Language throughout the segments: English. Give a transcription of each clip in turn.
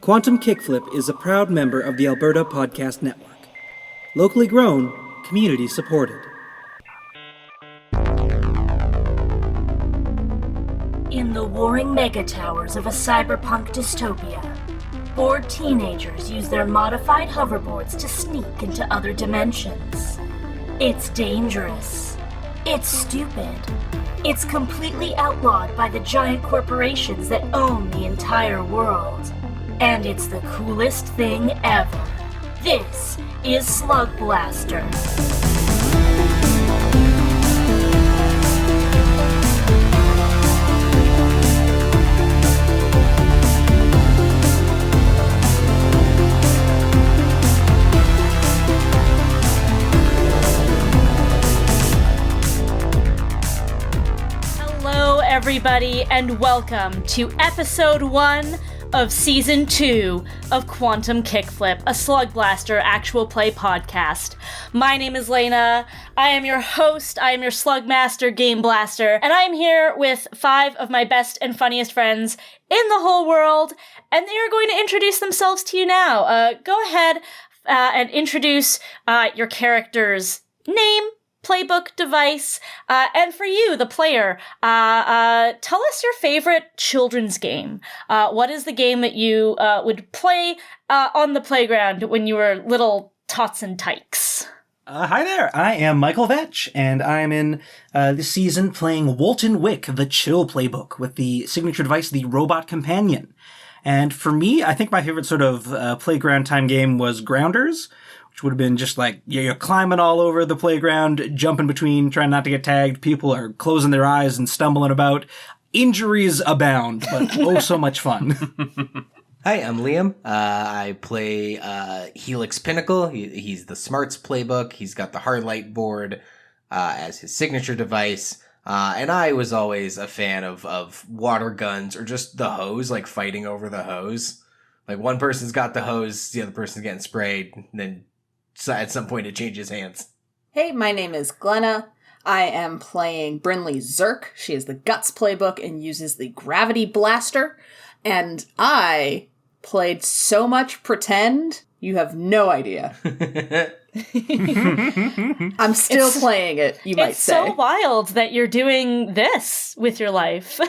Quantum Kickflip is a proud member of the Alberta Podcast Network. Locally grown, community supported. In the warring megatowers of a cyberpunk dystopia, bored teenagers use their modified hoverboards to sneak into other dimensions. It's dangerous. It's stupid. It's completely outlawed by the giant corporations that own the entire world. And it's the coolest thing ever. This is Slugblaster. Hello, everybody, and welcome to episode 1 of Season 2 of Quantum Kickflip, a Slugblaster actual play podcast. My name is Laena. I am your host, I am your Slugmaster Game Blaster, and I am here with 5 of my best and funniest friends in the whole world, and they are going to introduce themselves to you now. Go ahead and introduce your character's name, playbook, device, and for you, the player, tell us your favorite children's game. What is the game that you would play on the playground when you were little tots and tykes? Hi there, I am Michael Vetsch, and I'm in this season playing Woldton Wick, the chill playbook, with the signature device, the Robot Companion. And for me, I think my favorite sort of playground time game was Grounders, which would have been just like, you're climbing all over the playground, jumping between, trying not to get tagged. People are closing their eyes and stumbling about. Injuries abound, but oh, so much fun. Hi, I'm Liam. I play Helix Pinnacle. He's the Smarts playbook. He's got the hard light board as his signature device. And I was always a fan of water guns or just the hose, like fighting over the hose. Like one person's got the hose, the other person's getting sprayed, and then so at some point it changes hands. Hey, my name is Glenna. I am playing Brinley Zirk. She is the Guts playbook and uses the Gravity Blaster. And I played so much pretend, you have no idea. I'm still playing it, you might say. It's so wild that you're doing this with your life.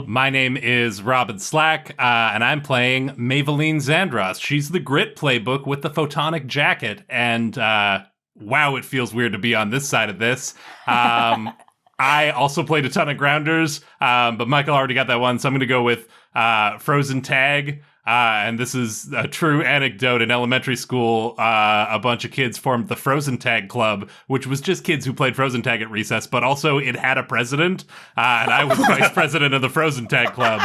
My name is Robyn Slack, and I'm playing Maeveline Xandross. She's the Grit playbook with the photonic jacket, and wow, it feels weird to be on this side of this. I also played a ton of Grounders, but Michael already got that one, so I'm going to go with Frozen Tag. And this is a true anecdote. In elementary school, a bunch of kids formed the Frozen Tag Club, which was just kids who played Frozen Tag at recess, but also it had a president, and I was vice president of the Frozen Tag Club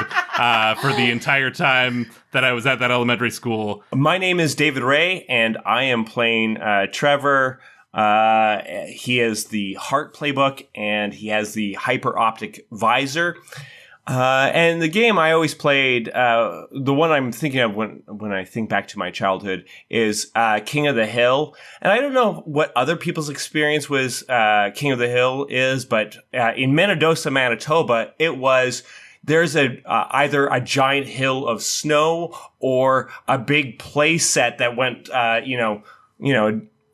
for the entire time that I was at that elementary school. My name is David Ray, and I am playing Trevor. He is the Heart playbook, and he has the Hyper Optic Visor. And the game I always played, the one I'm thinking of when I think back to my childhood is King of the Hill. And I don't know what other people's experience with King of the Hill is, but in Manitoba, Manitoba, it was there's either a giant hill of snow or a big play set that went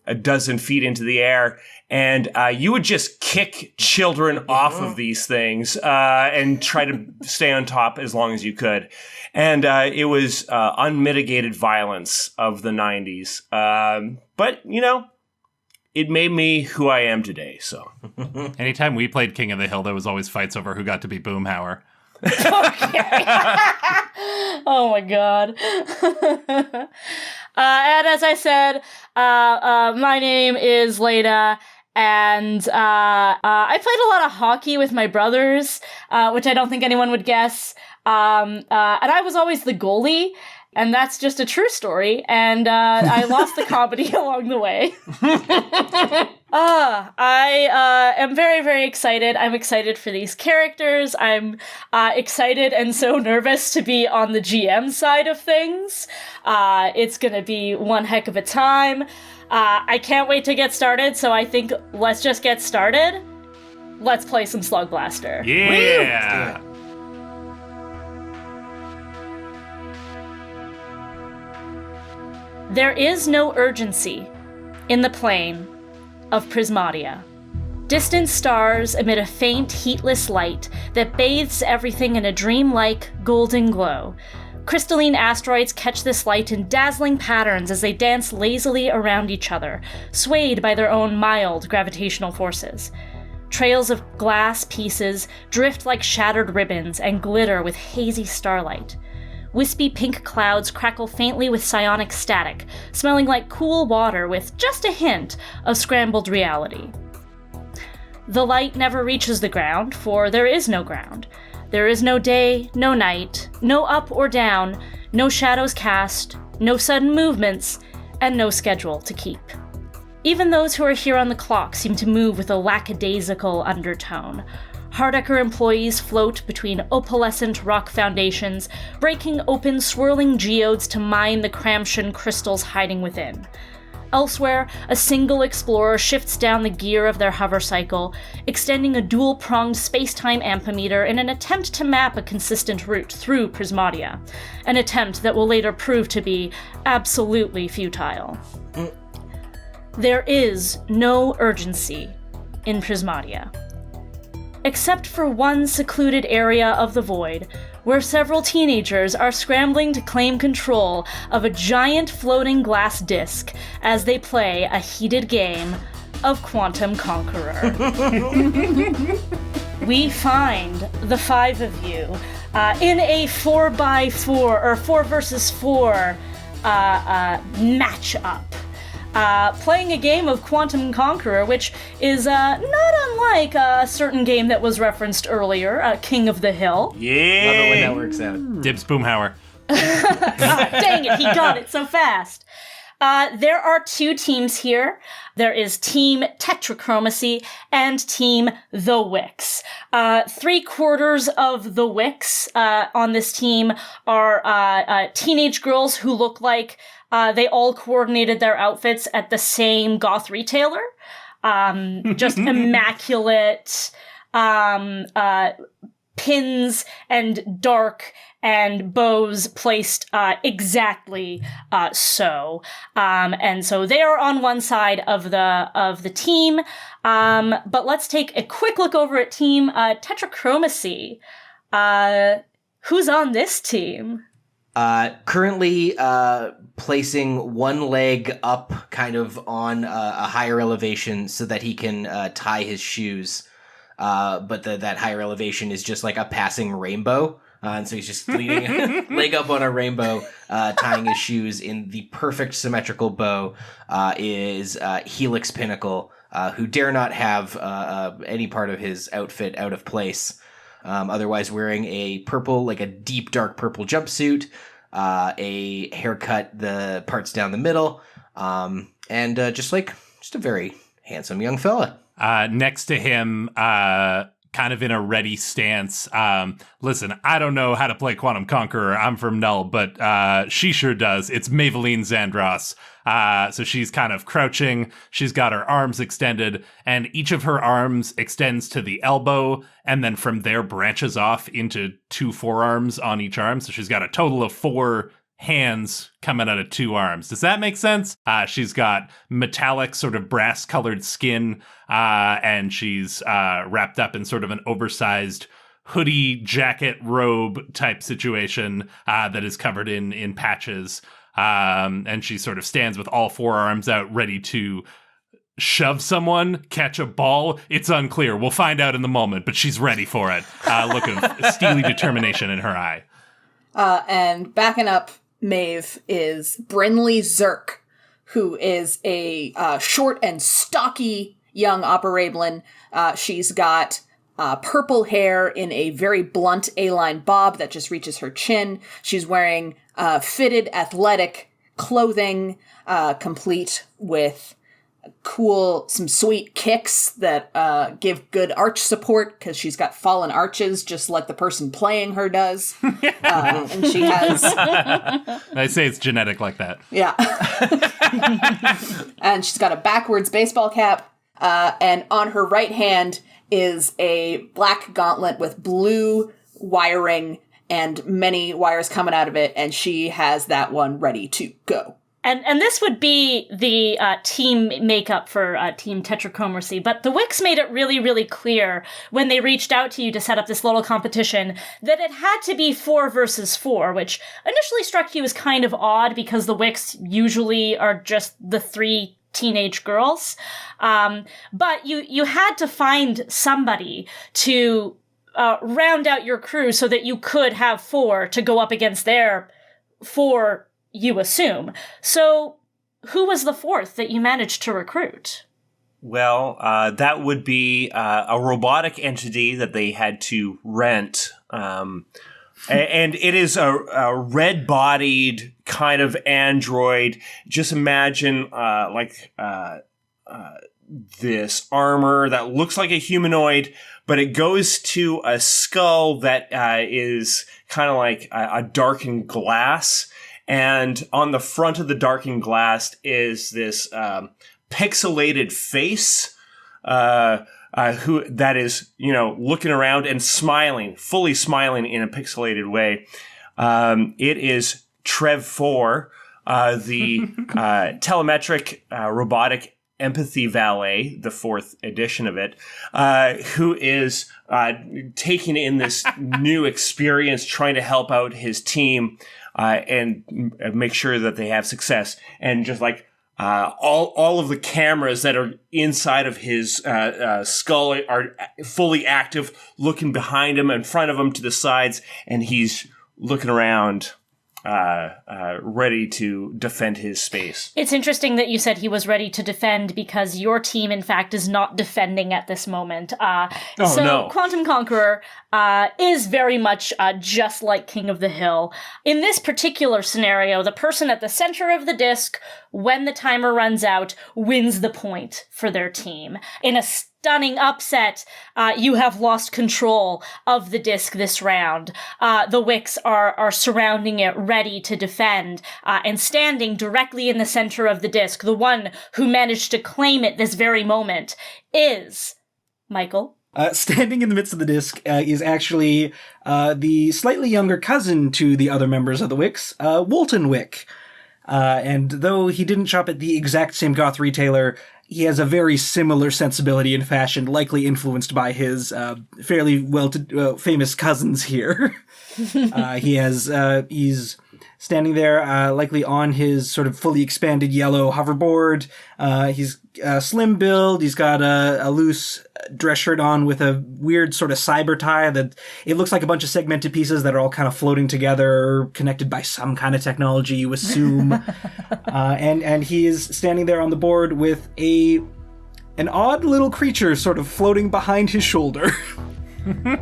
a dozen feet into the air, and you would just kick children off of these things and try to stay on top as long as you could. And it was unmitigated violence of the 90s. But, it made me who I am today, so. Anytime we played King of the Hill, there was always fights over who got to be Boomhauer. Oh my god. And as I said, my name is Laena, and I played a lot of hockey with my brothers, which I don't think anyone would guess. And I was always the goalie, and that's just a true story, and I lost the comedy along the way. I am very, very excited. I'm excited for these characters. I'm excited and so nervous to be on the GM side of things. It's going to be one heck of a time. I can't wait to get started, so I think let's just get started. Let's play some Slugblaster. Yeah! There is no urgency in the plane of Prismatia. Distant stars emit a faint, heatless light that bathes everything in a dreamlike golden glow. Crystalline asteroids catch this light in dazzling patterns as they dance lazily around each other, swayed by their own mild gravitational forces. Trails of glass pieces drift like shattered ribbons and glitter with hazy starlight. Wispy pink clouds crackle faintly with psionic static, smelling like cool water with just a hint of scrambled reality. The light never reaches the ground, for there is no ground. There is no day, no night, no up or down, no shadows cast, no sudden movements, and no schedule to keep. Even those who are here on the clock seem to move with a lackadaisical undertone. Hardecker employees float between opalescent rock foundations, breaking open swirling geodes to mine the Cramshan crystals hiding within. Elsewhere, a single explorer shifts down the gear of their hover cycle, extending a dual-pronged space-time ampemeter in an attempt to map a consistent route through Prismatia, an attempt that will later prove to be absolutely futile. There is no urgency in Prismatia, except for one secluded area of the void, where several teenagers are scrambling to claim control of a giant floating glass disc as they play a heated game of Quantum Conqueror. We find the five of you in a 4x4 or 4 versus 4 match-up. Playing a game of Quantum Conqueror, which is not unlike a certain game that was referenced earlier, King of the Hill. Yeah. Love it when that works out. Dibs Boomhauer. Dang it, he got it so fast. There are two teams here. There is Team Tetrachromacy and Team The Wicks. 3/4 of the Wicks on this team are teenage girls who look like they all coordinated their outfits at the same goth retailer. Just immaculate pins and dark and bows placed exactly so. And so they are on one side of the team. But let's take a quick look over at Team Tetrachromacy. Who's on this team? Currently placing one leg up kind of on a higher elevation so that he can tie his shoes. But that higher elevation is just like a passing rainbow. And so he's just leaning leg up on a rainbow, tying his shoes in the perfect symmetrical bow, is Helix Pinnacle, who dare not have any part of his outfit out of place. Otherwise wearing a purple, like a deep dark purple jumpsuit, a haircut, the parts down the middle, and just a very handsome young fella. Next to him, kind of in a ready stance. Listen, I don't know how to play Quantum Conqueror. I'm from Null, but she sure does. It's Maeveline Xandross. So she's kind of crouching. She's got her arms extended, and each of her arms extends to the elbow, and then from there branches off into 2 forearms on each arm. So she's got a total of 4 hands coming out of 2 arms. Does that make sense? She's got metallic, sort of brass-colored skin, and she's wrapped up in sort of an oversized hoodie, jacket, robe type situation that is covered in patches. And she sort of stands with all 4 arms out, ready to shove someone, catch a ball. It's unclear. We'll find out in the moment, but she's ready for it. Look of steely determination in her eye. And backing up Maeve is Brinley Zirk, who is a short and stocky young operablin. She's got purple hair in a very blunt A-line bob that just reaches her chin. She's wearing fitted athletic clothing, complete with some sweet kicks that give good arch support because she's got fallen arches just like the person playing her does. And she has... I say it's genetic like that. Yeah. And she's got a backwards baseball cap, and on her right hand is a black gauntlet with blue wiring and many wires coming out of it, and she has that one ready to go. And this would be the team makeup for Team Tetrachromacy, but the Wicks made it really, really clear when they reached out to you to set up this little competition that it had to be 4 versus 4, which initially struck you as kind of odd because the Wicks usually are just the 3 teenage girls. But you had to find somebody to round out your crew so that you could have 4 to go up against their 4, you assume. So who was the 4th that you managed to recruit? Well, that would be a robotic entity that they had to rent. And it is a red-bodied kind of android. Just imagine this armor that looks like a humanoid, but it goes to a skull that is kind of like a darkened glass. And on the front of the darkened glass is this pixelated face who that is, looking around and smiling, fully smiling in a pixelated way. It is Trev 4, the telemetric robotic empathy valet, the 4th edition of it, who is taking in this new experience, trying to help out his team and make sure that they have success. And just like all of the cameras that are inside of his skull are fully active, looking behind him, in front of him, to the sides, and he's looking around, ready to defend his space. It's interesting that you said he was ready to defend because your team, in fact, is not defending at this moment. No. Quantum Conqueror is very much just like King of the Hill. In this particular scenario, the person at the center of the disc, when the timer runs out, wins the point for their team. In a stunning upset, you have lost control of the disc this round. The Wicks are surrounding it, ready to defend, and standing directly in the center of the disc, the one who managed to claim it this very moment, is Michael. Standing in the midst of the disc is actually the slightly younger cousin to the other members of the Wicks, Woldton Wick. And though he didn't shop at the exact same goth retailer, he has a very similar sensibility and fashion, likely influenced by his fairly famous cousins here. He's standing there, likely on his sort of fully expanded yellow hoverboard. He's slim build. He's got a loose dress shirt on with a weird sort of cyber tie that it looks like a bunch of segmented pieces that are all kind of floating together, connected by some kind of technology, you assume. And he is standing there on the board with an odd little creature sort of floating behind his shoulder.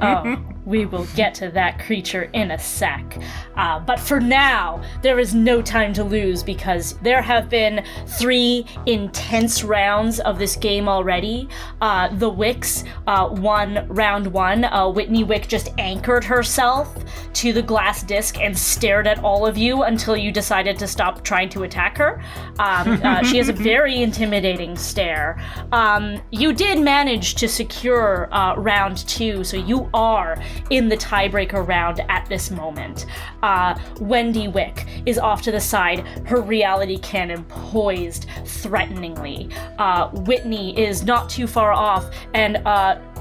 Oh, we will get to that creature in a sec. But for now, there is no time to lose because there have been 3 intense rounds of this game already. The Wicks won round 1. Whitney Wick just anchored herself to the glass disc and stared at all of you until you decided to stop trying to attack her. She has a very intimidating stare. You did manage to secure round 2, so you are in the tiebreaker round at this moment. Wendy Wick is off to the side, her reality cannon poised threateningly. Whitney is not too far off, and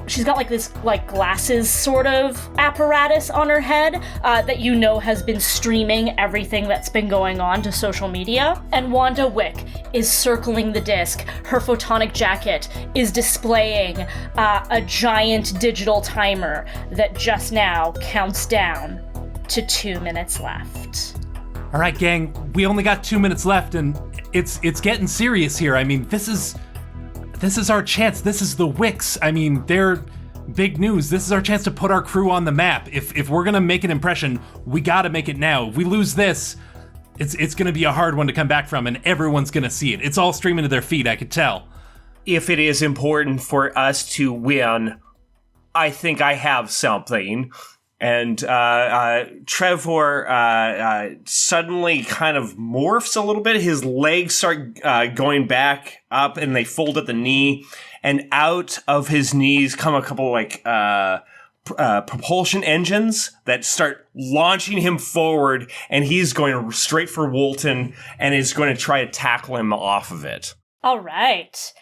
she's got this glasses sort of apparatus on her head that has been streaming everything that's been going on to social media. And Wanda Wick is circling the disc. Her photonic jacket is displaying a giant digital timer that just now counts down to 2 minutes left. All right, gang, we only got 2 minutes left, and it's getting serious here. I mean, this is our chance. This is the Wicks. I mean, they're big news. This is our chance to put our crew on the map. If we're gonna make an impression, we gotta make it now. If we lose this, it's gonna be a hard one to come back from, and everyone's gonna see it. It's all streaming to their feed, I could tell. If it is important for us to win, I think I have something. And Trevor suddenly kind of morphs a little bit. His legs start going back up, and they fold at the knee. And out of his knees come a couple propulsion engines that start launching him forward, and he's going straight for Woldton and is going to try to tackle him off of it. All right.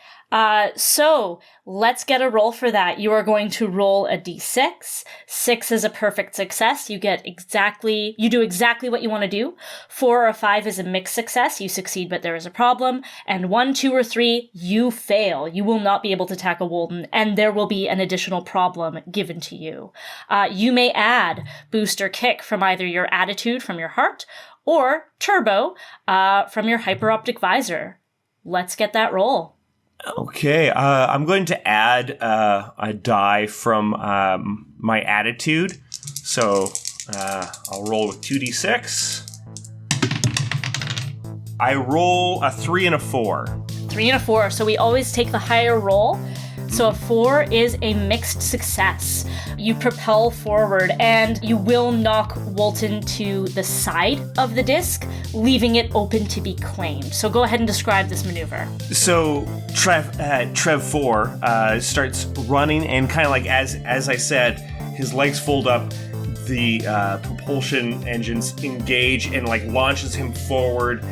So let's get a roll for that. You are going to roll a d6. 6 is a perfect success. You do exactly what you want to do. 4 or 5 is a mixed success. You succeed, but there is a problem. And 1, 2, or 3, you fail. You will not be able to tackle Woldton, and there will be an additional problem given to you. You may add boost or kick from either your attitude from your heart or turbo from your hyperoptic visor. Let's get that roll. Okay, I'm going to add a die from my attitude. So I'll roll with 2d6. I roll a 3 and a 4. 3 and a 4, so we always take the higher roll. So a 4 is a mixed success. You propel forward and you will knock Woldton to the side of the disc, leaving it open to be claimed. So go ahead and describe this maneuver. So Trev 4 starts running, and kind of like as I said, his legs fold up, the propulsion engines engage and like launches him forward.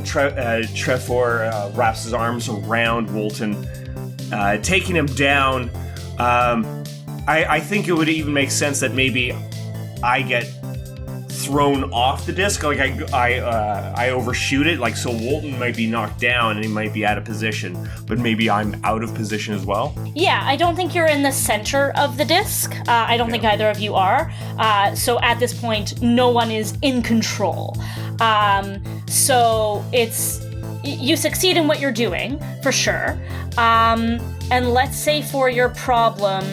Trev 4 wraps his arms around Woldton, taking him down. I think it would even make sense that maybe I get thrown off the disc, like I overshoot it, like so Woldton might be knocked down and he might be out of position, but maybe I'm out of position as well. Yeah, I don't think you're in the center of the disc. I don't think either of you are. So at this point, no one is in control. So you succeed in what you're doing, for sure. And let's say for your problem,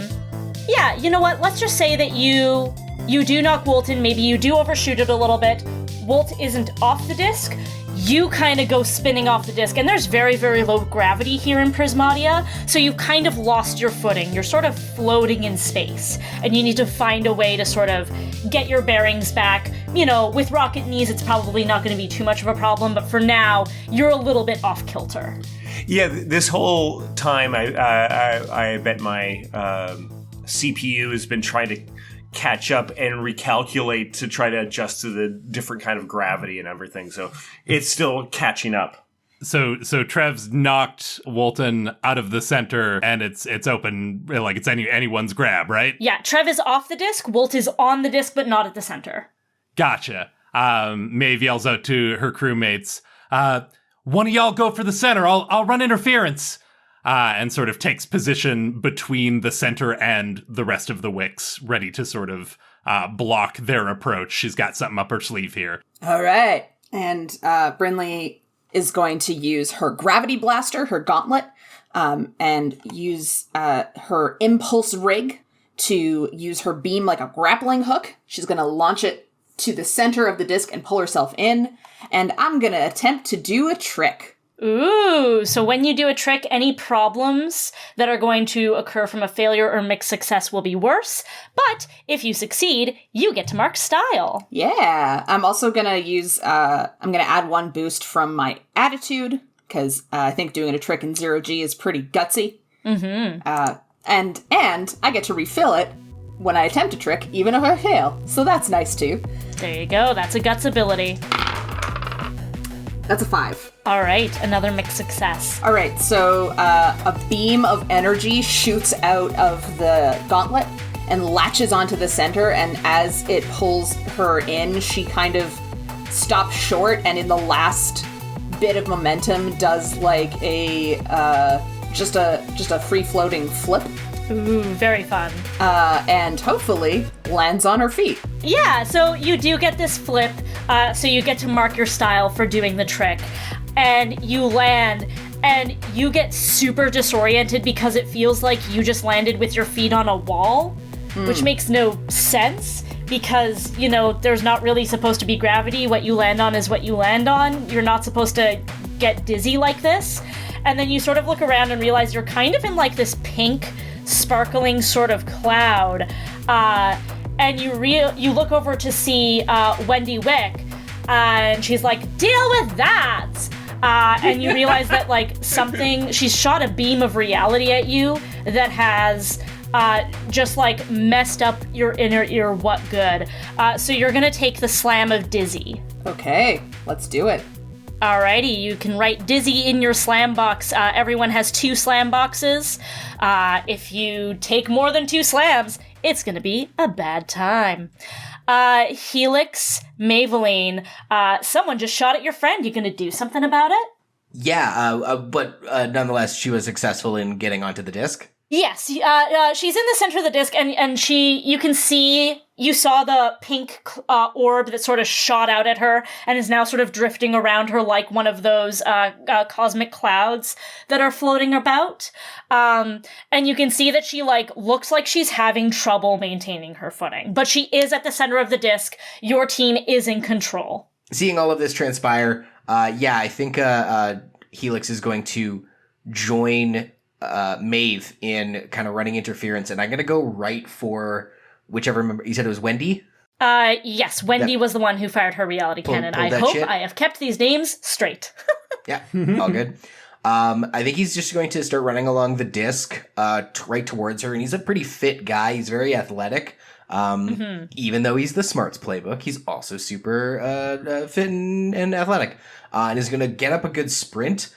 yeah, you know what? Let's just say that you do knock Woldton. Maybe you do overshoot it a little bit. Wolt isn't off the disc. You kind of go spinning off the disc, and there's very, very low gravity here in Prismatia, so you've kind of lost your footing. You're sort of floating in space, and you need to find a way to sort of get your bearings back. You know, with rocket knees, it's probably not going to be too much of a problem, but for now, you're a little bit off kilter. Yeah, this whole time, I bet my CPU has been trying to catch up and recalculate to try to adjust to the different kind of gravity and everything. So it's still catching up. So Trev's knocked Woldton out of the center, and it's open, like it's anyone's grab, right? Yeah, Trev is off the disc. Wolt is on the disc, but not at the center. Gotcha. Maeve yells out to her crewmates, one of y'all go for the center. I'll run interference. And sort of takes position between the center and the rest of the Wicks, ready to sort of block their approach. She's got something up her sleeve here. All right. And Brinley is going to use her gravity blaster, her gauntlet, and use her impulse rig to use her beam like a grappling hook. She's going to launch it to the center of the disc and pull herself in. And I'm going to attempt to do a trick. Ooh, so when you do a trick, any problems that are going to occur from a failure or mixed success will be worse. But if you succeed, you get to mark style. Yeah, I'm also going to use, I'm going to add 1 boost from my attitude, because I think doing a trick in 0G is pretty gutsy. Mm-hmm. And I get to refill it when I attempt a trick, even if I fail. So that's nice too. There you go, that's a guts ability. That's a 5. All right, another mixed success. All right, so a beam of energy shoots out of the gauntlet and latches onto the center, and as it pulls her in, she kind of stops short, and in the last bit of momentum does like a just a free-floating flip. Ooh, very fun. And hopefully lands on her feet. Yeah, so you do get this flip, so you get to mark your style for doing the trick. And you land, and you get super disoriented because it feels like you just landed with your feet on a wall, which makes no sense because, you know, there's not really supposed to be gravity. What you land on is what you land on. You're not supposed to get dizzy like this. And then you sort of look around and realize you're kind of in like this pink, sparkling sort of cloud. And you look over to see Wendy Wick, and she's like, "Deal with that!" And you realize that like she's shot a beam of reality at you that has just like messed up your inner ear. What good? So you're gonna take the slam of dizzy. Okay, let's do it. Alrighty, you can write dizzy in your slam box. Everyone has 2 slam boxes. If you take more than 2 slams, it's gonna be a bad time. Helix, Maeveline, someone just shot at your friend. You gonna do something about it? Yeah, but nonetheless, she was successful in getting onto the disc. Yes, she's in the center of the disc, and you can see, you saw the pink orb that sort of shot out at her and is now sort of drifting around her like one of those cosmic clouds that are floating about. And you can see that she looks like she's having trouble maintaining her footing, but she is at the center of the disc. Your team is in control. Seeing all of this transpire, I think Helix is going to join Maeve in kind of running interference, and I'm going to go right for whichever member. You said it was Wendy? Yes, Wendy was the one who fired her reality cannon. I hope I have kept these names straight. Yeah, all good. I think he's just going to start running along the disc right towards her, and he's a pretty fit guy. He's very athletic. Even though he's the smarts playbook, he's also super fit and athletic. And is going to get up a good sprint,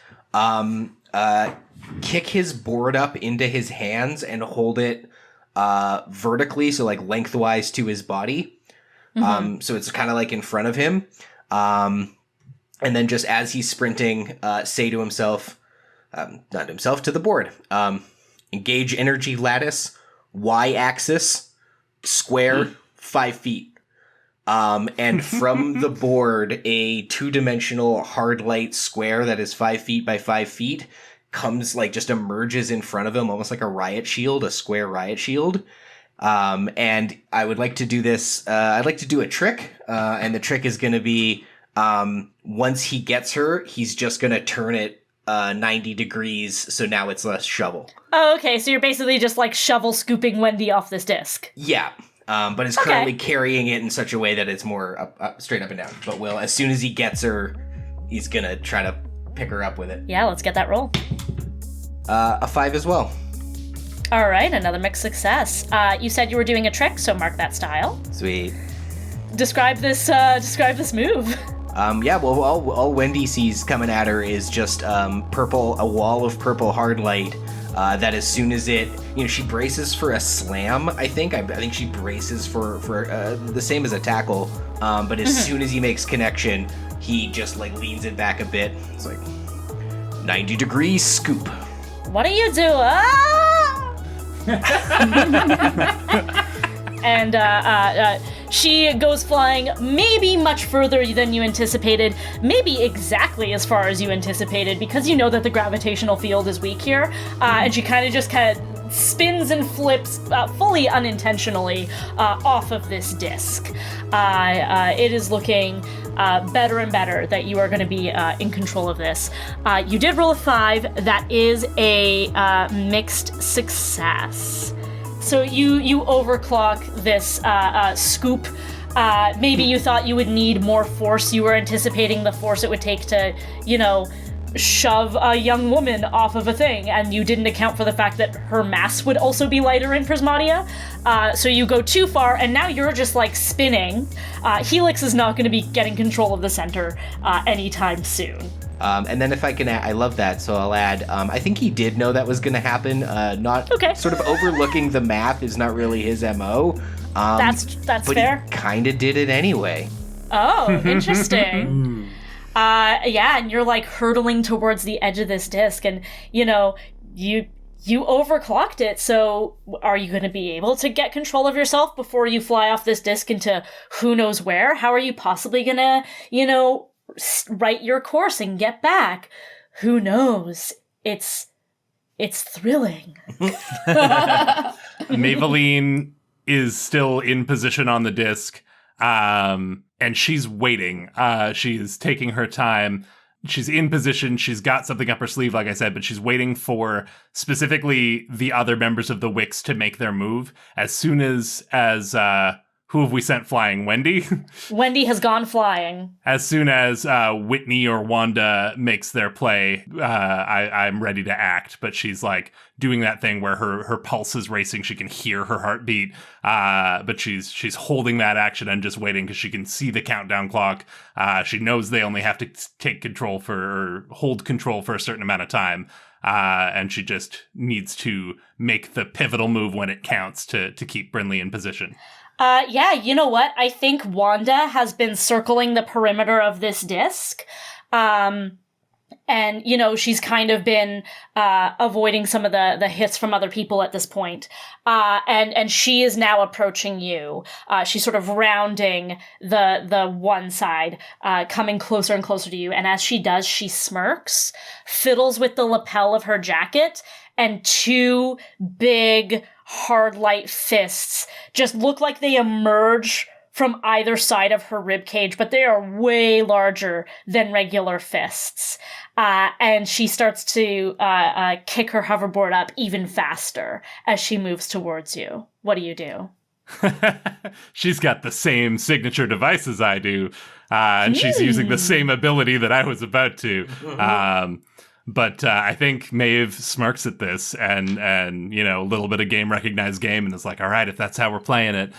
kick his board up into his hands and hold it vertically, so like lengthwise to his body. So it's kind of like in front of him. And then just as he's sprinting, say to himself, not himself, to the board, engage energy lattice, y-axis, square, 5 feet. And from the board, a 2-dimensional hard light square that is 5 feet by 5 feet comes, just emerges in front of him, almost like a riot shield, a square riot shield. And I would like to do this, I'd like to do a trick, and the trick is going to be, once he gets her, he's just going to turn it 90 degrees, so now it's less shovel. Oh, okay, so you're basically just shovel scooping Wendy off this disc. Yeah. But is currently carrying it in such a way that it's more up, straight up and down. But as soon as he gets her, he's gonna try to pick her up with it. Yeah, let's get that roll. A 5 as well. All right, another mixed success. You said you were doing a trick, so mark that style. Sweet. Describe this move. All Wendy sees coming at her is just a wall of purple hard light. That as soon as it, she braces for a slam, I think. I think she braces for the same as a tackle. But as soon as he makes connection, he just leans it back a bit. It's 90-degree scoop. What do you do? Ah! And she goes flying maybe much further than you anticipated, maybe exactly as far as you anticipated, because you know that the gravitational field is weak here, and she kind of spins and flips fully unintentionally off of this disc. It is looking better and better that you are going to be in control of this. You did roll a 5. That is a mixed success. So you overclock this scoop. Maybe you thought you would need more force. You were anticipating the force it would take to, shove a young woman off of a thing, and you didn't account for the fact that her mass would also be lighter in Prismatia. So you go too far, and now you're just spinning. Helix is not going to be getting control of the center anytime soon. And then if I can add, I love that, so I'll add, I think he did know that was going to happen. Sort of overlooking the math is not really his MO. That's but fair. He kind of did it anyway. Oh, interesting. And you're hurtling towards the edge of this disc, and you overclocked it. So are you going to be able to get control of yourself before you fly off this disc into who knows where? How are you possibly going to, right your course and get back? Who knows? It's thrilling. Maeveline is still in position on the disc, and she's waiting. She's taking her time. She's in position. She's got something up her sleeve, like I said, but she's waiting for specifically the other members of the Wicks to make their move. As soon as who have we sent flying? Wendy? Wendy has gone flying. As soon as Whitney or Wanda makes their play, I'm ready to act. But she's like doing that thing where her pulse is racing. She can hear her heartbeat. But she's holding that action and just waiting because she can see the countdown clock. She knows they only have to hold control for a certain amount of time. And she just needs to make the pivotal move when it counts to keep Brinley in position. Yeah, you know what? I think Wanda has been circling the perimeter of this disc. And, she's kind of been avoiding some of the hits from other people at this point. And she is now approaching you. She's sort of rounding the one side, coming closer and closer to you. And as she does, she smirks, fiddles with the lapel of her jacket, and two big hard light fists just look like they emerge from either side of her ribcage, but they are way larger than regular fists. And she starts to kick her hoverboard up even faster as she moves towards you. What do you do? She's got the same signature device as I do, and she's using the same ability that I was about to. But I think Maeve smirks at this and a little bit of game recognized game and is like, all right, if that's how we're playing it.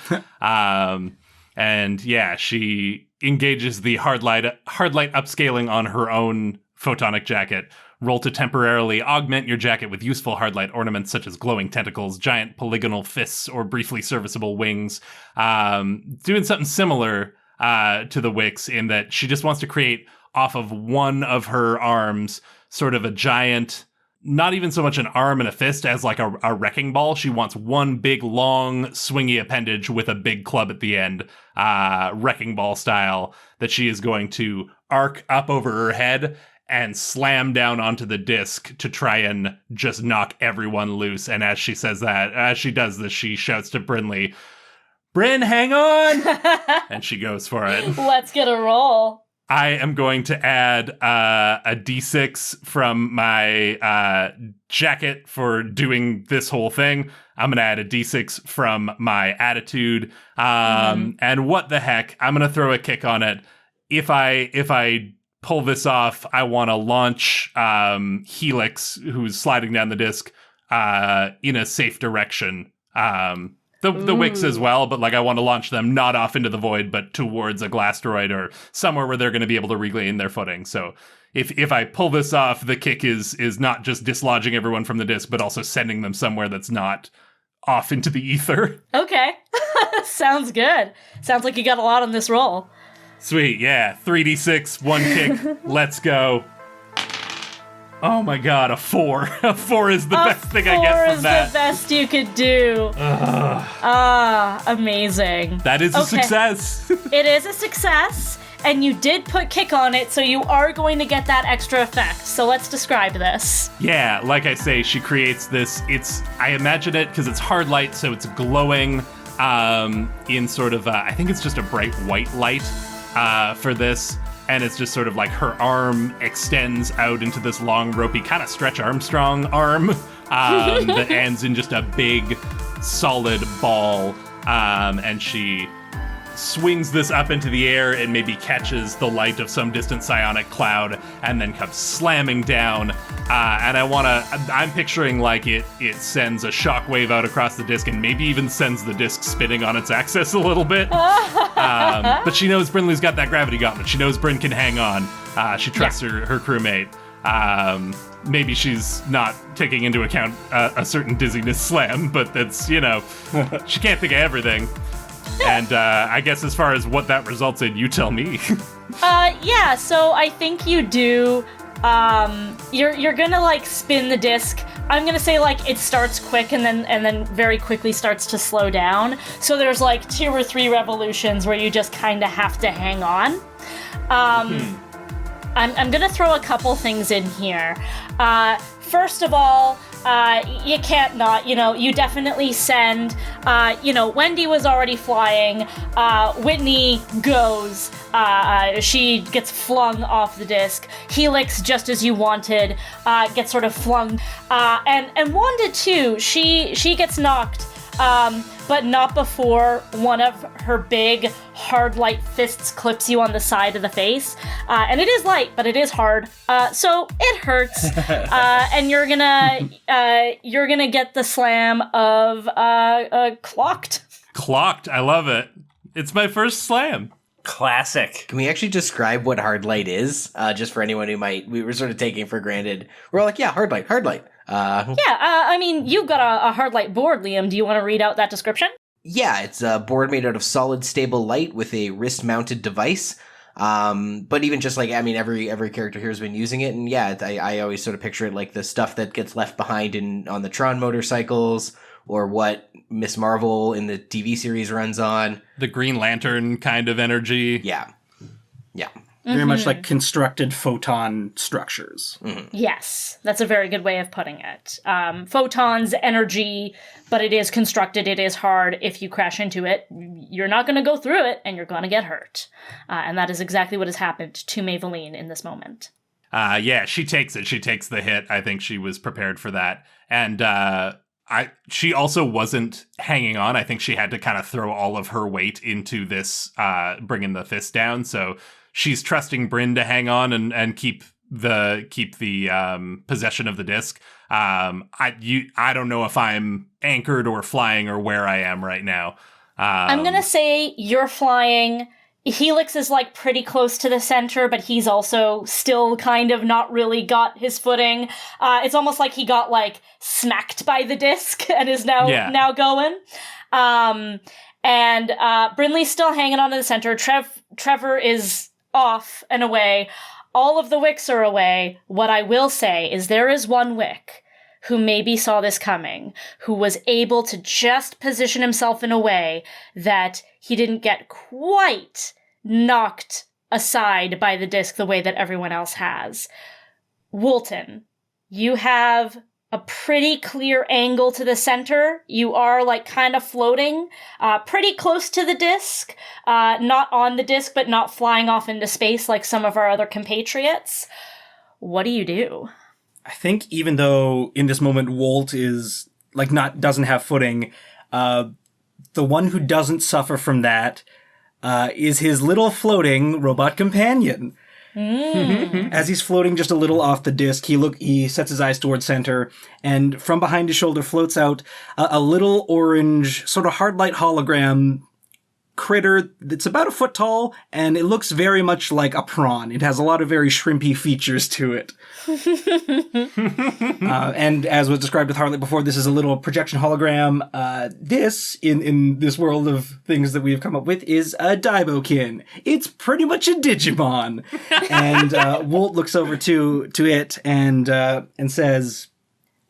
And yeah, she engages the hard light upscaling on her own photonic jacket. Roll to temporarily augment your jacket with useful hard light ornaments such as glowing tentacles, giant polygonal fists, or briefly serviceable wings. Doing something similar to the Wicks in that she just wants to create off of one of her arms sort of a giant, not even so much an arm and a fist as like a wrecking ball. She wants one big, long, swingy appendage with a big club at the end, wrecking ball style, that she is going to arc up over her head and slam down onto the disc to try and just knock everyone loose. And as she does this, she shouts to Brinley, "Bryn, hang on!" And she goes for it. Let's get a roll. I am going to add a D6 from my jacket for doing this whole thing. I'm going to add a D6 from my attitude. And what the heck? I'm going to throw a kick on it. If I pull this off, I want to launch Helix, who's sliding down the disc, in a safe direction. The Wicks as well, but like I want to launch them not off into the void, but towards a Glasteroid or somewhere where they're going to be able to regain their footing. So if I pull this off, the kick is not just dislodging everyone from the disc, but also sending them somewhere that's not off into the ether. Okay. Sounds good. Sounds like you got a lot on this roll. Sweet, yeah. 3d6, one kick. Let's go. Oh my god, a 4. A 4 is the best thing I get from that. 4 is the best you could do. Amazing. That is a success. It is a success, and you did put kick on it, so you are going to get that extra effect. So let's describe this. Yeah, like I say, she creates this, I imagine it, because it's hard light, so it's glowing in sort of, I think it's just a bright white light for this. And it's just sort of like her arm extends out into this long, ropey, kind of Stretch Armstrong arm that ends in just a big, solid ball. And she swings this up into the air and maybe catches the light of some distant psionic cloud and then comes slamming down. And I'm picturing like it sends a shockwave out across the disc and maybe even sends the disc spinning on its axis a little bit. But she knows Brinley's got that gravity gauntlet. She knows Bryn can hang on. She trusts her crewmate. Maybe she's not taking into account a certain dizziness slam, but that's, she can't think of everything. And I guess as far as what that results in, you tell me. Yeah, so I think you do. You're gonna like spin the disc. I'm gonna say like it starts quick and then very quickly starts to slow down. So there's like 2 or 3 revolutions where you just kind of have to hang on. I'm gonna throw a couple things in here. First of all, you can't not, you definitely send, Wendy was already flying, Whitney goes, she gets flung off the disc, Helix, just as you wanted, gets sort of flung, and Wanda too, she gets knocked, but not before one of her big hard light fists clips you on the side of the face. And it is light, but it is hard, so it hurts. And you're gonna get the slam of clocked. Clocked. I love it. It's my first slam. Classic. Can we actually describe what hard light is? Just for anyone who we were sort of taking for granted. We're all like, yeah, hard light. I mean, you've got a hard light board, Liam. Do you want to read out that description? Yeah, it's a board made out of solid, stable light with a wrist-mounted device. But even just like, I mean, every character here has been using it, and yeah, I always sort of picture it like the stuff that gets left behind on the Tron motorcycles, or what Miss Marvel in the TV series runs on. The Green Lantern kind of energy. Yeah. Very much like constructed photon structures. Mm-hmm. Yes, that's a very good way of putting it. Photons, energy, but it is constructed, it is hard. If you crash into it, you're not going to go through it, and you're going to get hurt. And that is exactly what has happened to Maeveline in this moment. Yeah, she takes it. She takes the hit. I think she was prepared for that. And she also wasn't hanging on. I think she had to kind of throw all of her weight into this, bringing the fist down. So she's trusting Bryn to hang on and keep the possession of the disc. I don't know if I'm anchored or flying or where I am right now. I'm gonna say you're flying. Helix is like pretty close to the center, but he's also still kind of not really got his footing. It's almost like he got like smacked by the disc and is now going. And Brinley's still hanging on to the center. Trevor is off and away. All of the Wicks are away. What I will say is there is one Wick who maybe saw this coming, who was able to just position himself in a way that he didn't get quite knocked aside by the disc the way that everyone else has. Woldton, you have a pretty clear angle to the center. You are like kind of floating, pretty close to the disc, not on the disc, but not flying off into space like some of our other compatriots. What do you do? I think even though in this moment Wolt is like doesn't have footing, the one who doesn't suffer from that is his little floating robot companion. As he's floating just a little off the disc, he sets his eyes towards center, and from behind his shoulder floats out a little orange, sort of hard light hologram critter that's about a foot tall, and it looks very much like a prawn. It has a lot of very shrimpy features to it. And as was described with Harley before, this is a little projection hologram. This, in this world of things that we've come up with, is a Daibokin. It's pretty much a Digimon. And Wolt looks over to it and says,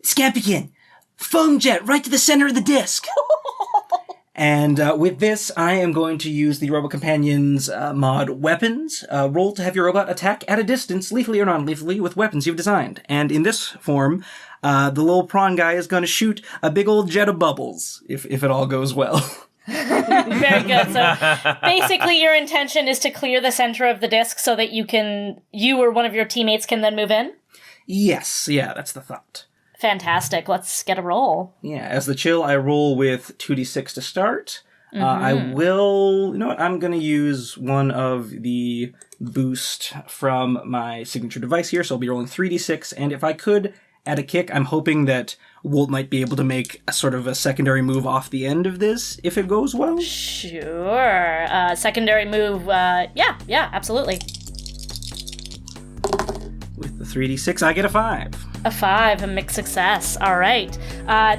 "Scampikin, foam jet right to the center of the disc." And with this, I am going to use the Robot Companion's mod Weapons. Roll to have your robot attack at a distance, lethally or non-lethally, with weapons you've designed. And in this form, the little prawn guy is going to shoot a big old jet of bubbles, if it all goes well. Very good. So basically your intention is to clear the center of the disc so that you or one of your teammates can then move in? Yes, yeah, that's the thought. Fantastic. Let's get a roll. Yeah, as the chill, I roll with 2d6 to start. I will... You know what? I'm going to use one of the boost from my signature device here, so I'll be rolling 3d6, and if I could add a kick, I'm hoping that Wolt might be able to make a sort of a secondary move off the end of this, if it goes well. Sure. Secondary move, yeah, absolutely. With the 3d6, I get a 5. A 5, a mixed success. All right.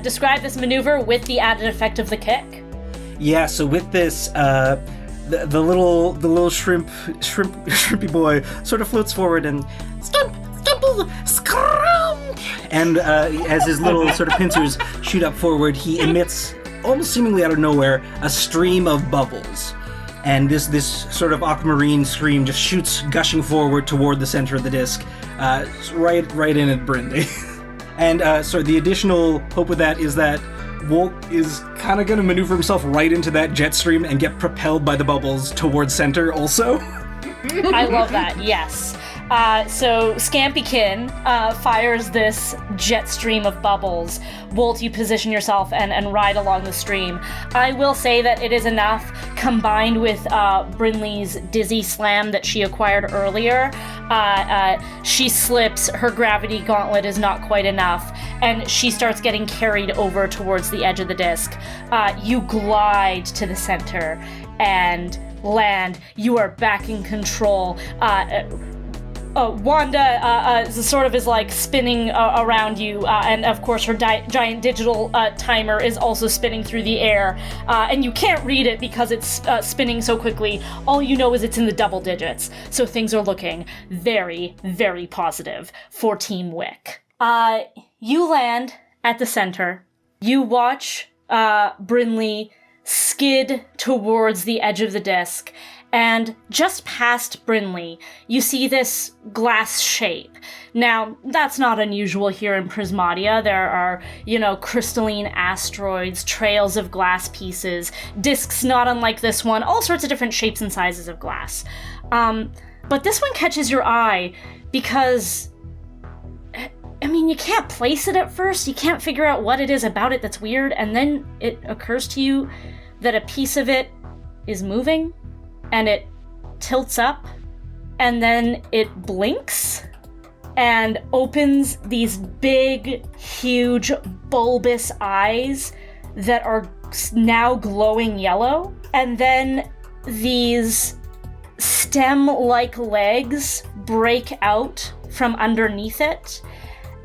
Describe this maneuver with the added effect of the kick. Yeah, so with this, the little shrimpy boy sort of floats forward and and as his little sort of pincers shoot up forward, he emits, almost seemingly out of nowhere, a stream of bubbles. And this sort of aquamarine stream just shoots gushing forward toward the center of the disc, right in at Brinley. And so the additional hope with that is that Wolt is kind of going to maneuver himself right into that jet stream and get propelled by the bubbles towards center also. I love that, yes. So Scampykin fires this jet stream of bubbles. Wolt, you position yourself and ride along the stream. I will say that it is enough, combined with Brinley's dizzy slam that she acquired earlier. She slips, her gravity gauntlet is not quite enough, and she starts getting carried over towards the edge of the disc. You glide to the center and land. You are back in control. Wanda sort of is like spinning around you, and of course her giant digital timer is also spinning through the air, and you can't read it because it's spinning so quickly. All you know is it's in the double digits, so things are looking very, very positive for Team Wick. You land at the center. You watch Brinley skid towards the edge of the disc, and just past Brinley, you see this glass shape. Now, that's not unusual here in Prismatia. There are, crystalline asteroids, trails of glass pieces, discs not unlike this one, all sorts of different shapes and sizes of glass. But this one catches your eye because, you can't place it at first. You can't figure out what it is about it that's weird, and then it occurs to you that a piece of it is moving. And it tilts up, and then it blinks and opens these big, huge, bulbous eyes that are now glowing yellow. And then these stem-like legs break out from underneath it.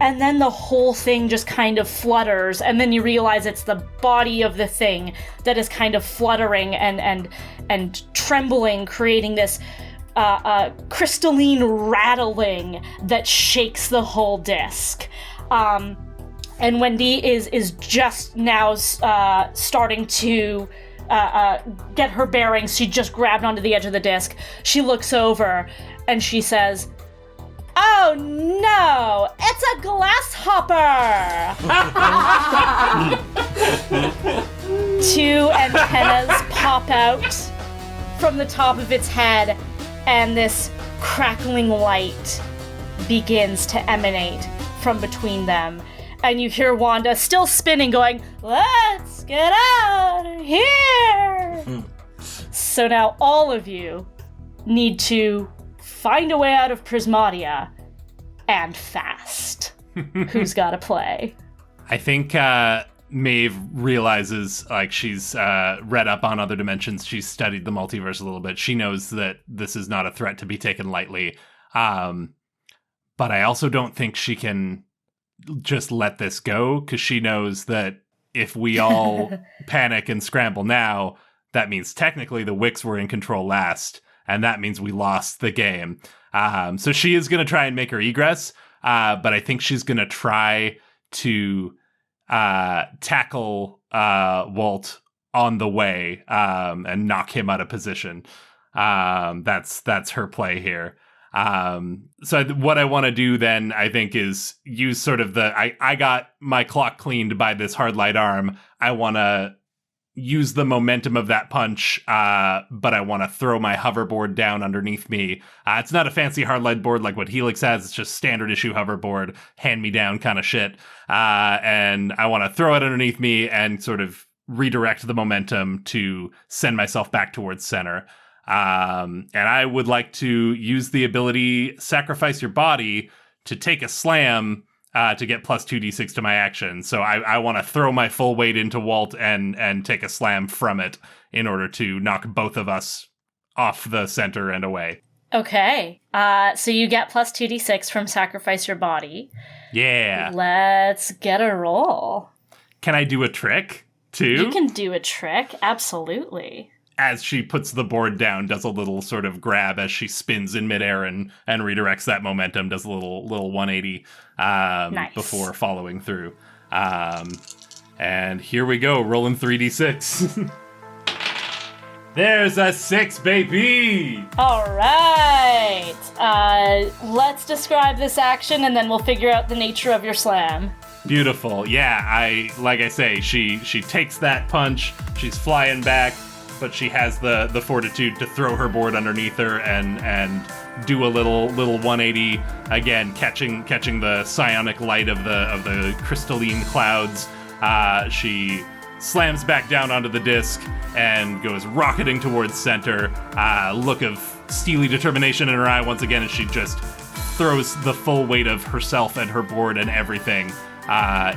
And then the whole thing just kind of flutters, and then you realize it's the body of the thing that is kind of fluttering and trembling, creating this crystalline rattling that shakes the whole disc. And Wendy is just now starting to get her bearings. She just grabbed onto the edge of the disc. She looks over and she says, "Oh no, it's a glasshopper!" Two antennas pop out from the top of its head, and this crackling light begins to emanate from between them. And you hear Wanda, still spinning, going, "Let's get out of here!" So now all of you need to find a way out of Prismatia, and fast. Who's got to play? I think Maeve realizes, she's read up on other dimensions. She's studied the multiverse a little bit. She knows that this is not a threat to be taken lightly. But I also don't think she can just let this go, because she knows that if we all panic and scramble now, that means technically the Wicks were in control last. And that means we lost the game. So she is going to try and make her egress, but I think she's going to try to tackle Wolt on the way and knock him out of position. That's her play here. So what I want to do then, I think, is use sort of I got my clock cleaned by this hard light arm. I want to use the momentum of that punch, but I want to throw my hoverboard down underneath me. It's not a fancy hard light board like what Helix has. It's just standard issue hoverboard, hand-me-down kind of shit. And I want to throw it underneath me and sort of redirect the momentum to send myself back towards center. And I would like to use the ability Sacrifice Your Body to take a slam to get plus 2d6 to my action. So I want to throw my full weight into Wolt and take a slam from it in order to knock both of us off the center and away. Okay. So you get plus 2d6 from Sacrifice Your Body. Yeah. Let's get a roll. Can I do a trick, too? You can do a trick, absolutely. As she puts the board down, does a little sort of grab as she spins in midair and redirects that momentum, does a little 180 nice. Before following through. And here we go, rolling 3d6. There's a 6, baby! All right. Let's describe this action, and then we'll figure out the nature of your slam. Beautiful. Yeah, like I say, she takes that punch, she's flying back, but she has the fortitude to throw her board underneath her and do a little 180 again, catching the psionic light of the crystalline clouds. She slams back down onto the disc and goes rocketing towards center. Look of steely determination in her eye once again as she just throws the full weight of herself and her board and everything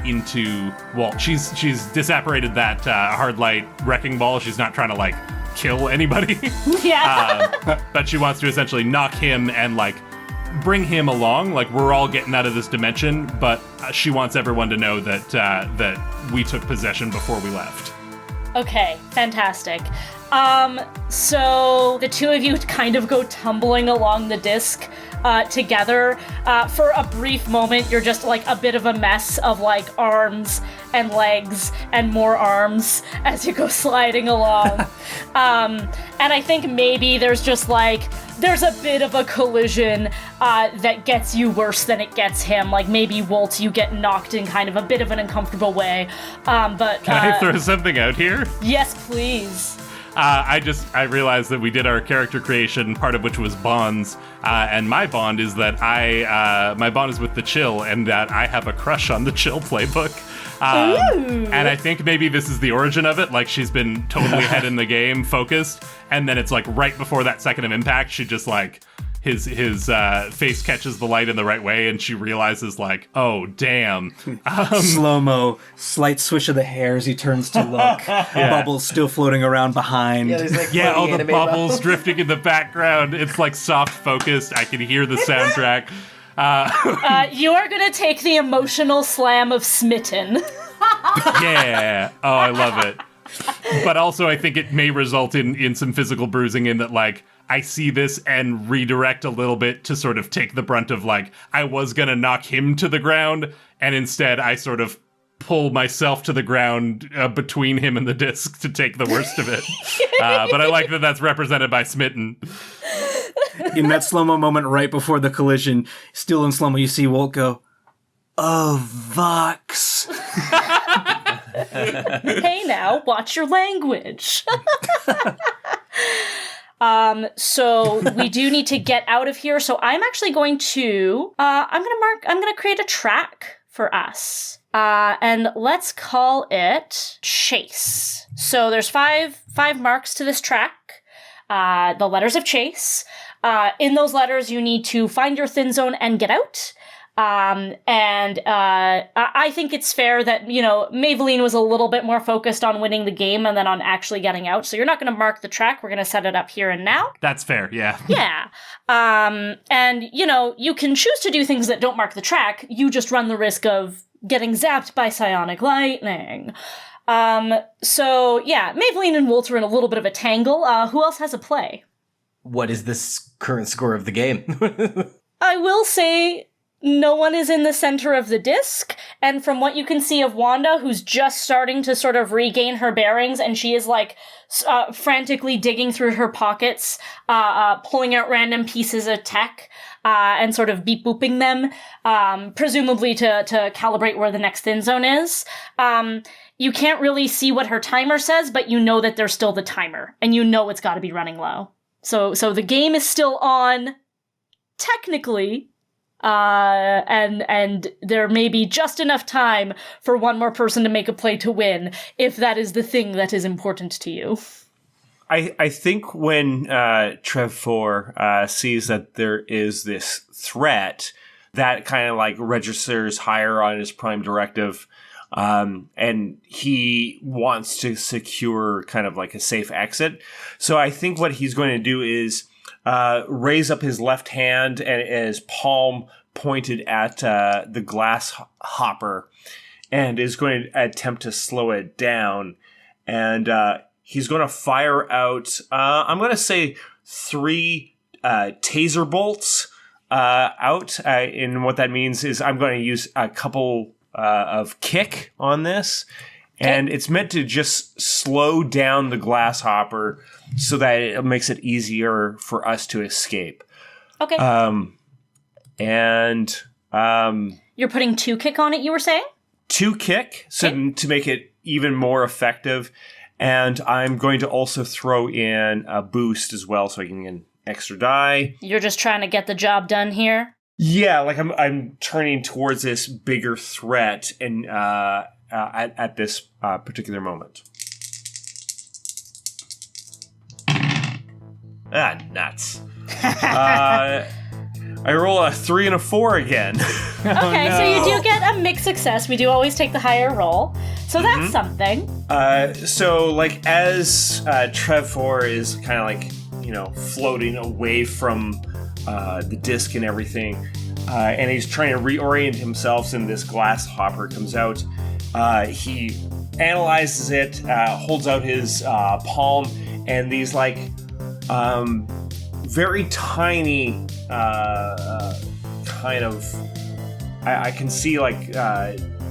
into Walt. She's disapparated that hard light wrecking ball. She's not trying to like kill anybody. Yeah. But she wants to essentially knock him and like bring him along. Like, we're all getting out of this dimension, but she wants everyone to know that we took possession before we left. Okay, fantastic. So the two of you kind of go tumbling along the disc together. For a brief moment, you're just like a bit of a mess of like arms and legs and more arms as you go sliding along. And I think maybe there's a bit of a collision that gets you worse than it gets him. Like maybe Wolt, you get knocked in kind of a bit of an uncomfortable way. But Can I throw something out here? Yes, please. I realized that we did our character creation, part of which was bonds, and my bond is that my bond is with the Chill, and that I have a crush on the Chill playbook. And I think maybe this is the origin of it. Like, she's been totally ahead in the game, focused, and then it's like right before that second of impact, she just like his face catches the light in the right way, and she realizes like, oh damn. Slow-mo, slight swish of the hair as he turns to look. Bubbles still floating around behind. Yeah, there's like Yeah, all the anime bubbles drifting in the background. It's like soft focused. I can hear the soundtrack. You are gonna take the emotional slam of Smitten. Yeah. Oh, I love it. But also, I think it may result in some physical bruising in that, like, I see this and redirect a little bit to sort of take the brunt of, like, I was gonna knock him to the ground, and instead I sort of pull myself to the ground between him and the disc to take the worst of it. But I like that that's represented by Smitten. In that slow-mo moment right before the collision, still in slow-mo, you see Walt go, "Oh, Vox." Hey now, watch your language. So we do need to get out of here. So I'm actually going to, I'm going to create a track for us. And let's call it Chase. So there's five marks to this track. The letters of Chase. In those letters, you need to find your thin zone and get out. I think it's fair that, you know, Maeveline was a little bit more focused on winning the game and then on actually getting out. So you're not going to mark the track. We're going to set it up here and now. That's fair, yeah. Yeah. And, you know, you can choose to do things that don't mark the track. You just run the risk of getting zapped by psionic lightning. So, yeah, Maeveline and Wolt are in a little bit of a tangle. Who else has a play? What is this current score of the game? I will say no one is in the center of the disc, and from what you can see of Wanda, who's just starting to sort of regain her bearings, and she is like frantically digging through her pockets, pulling out random pieces of tech, and sort of beep booping them, presumably to calibrate where the next thin zone is. You can't really see what her timer says, but you know that there's still the timer, and you know it's got to be running low. So the game is still on, technically. And there may be just enough time for one more person to make a play to win, if that is the thing that is important to you. I think when Trev 4 sees that there is this threat, that kind of like registers higher on his prime directive, and he wants to secure kind of like a safe exit. So I think what he's going to do is raise up his left hand and his palm pointed at the glass hopper, and is going to attempt to slow it down. And he's going to fire out, I'm going to say 3 taser bolts out. And what that means is I'm going to use a couple of kick on this. And it's meant to just slow down the glass hopper so that it makes it easier for us to escape. Okay. You're putting 2 kick on it, you were saying? 2 kick, so to make it even more effective. And I'm going to also throw in a boost as well, so I can get an extra die. You're just trying to get the job done here? Yeah, like I'm turning towards this bigger threat and at this particular moment. Nuts. I roll a 3 and a 4 again. Okay, so you do get a mixed success. We do always take the higher roll. So that's something. So, like, as Trevor is kind of like, floating away from the disc and everything, and he's trying to reorient himself, and this glass hopper comes out. He analyzes it, holds out his palm, and these, like, very tiny kind of... I can see, like,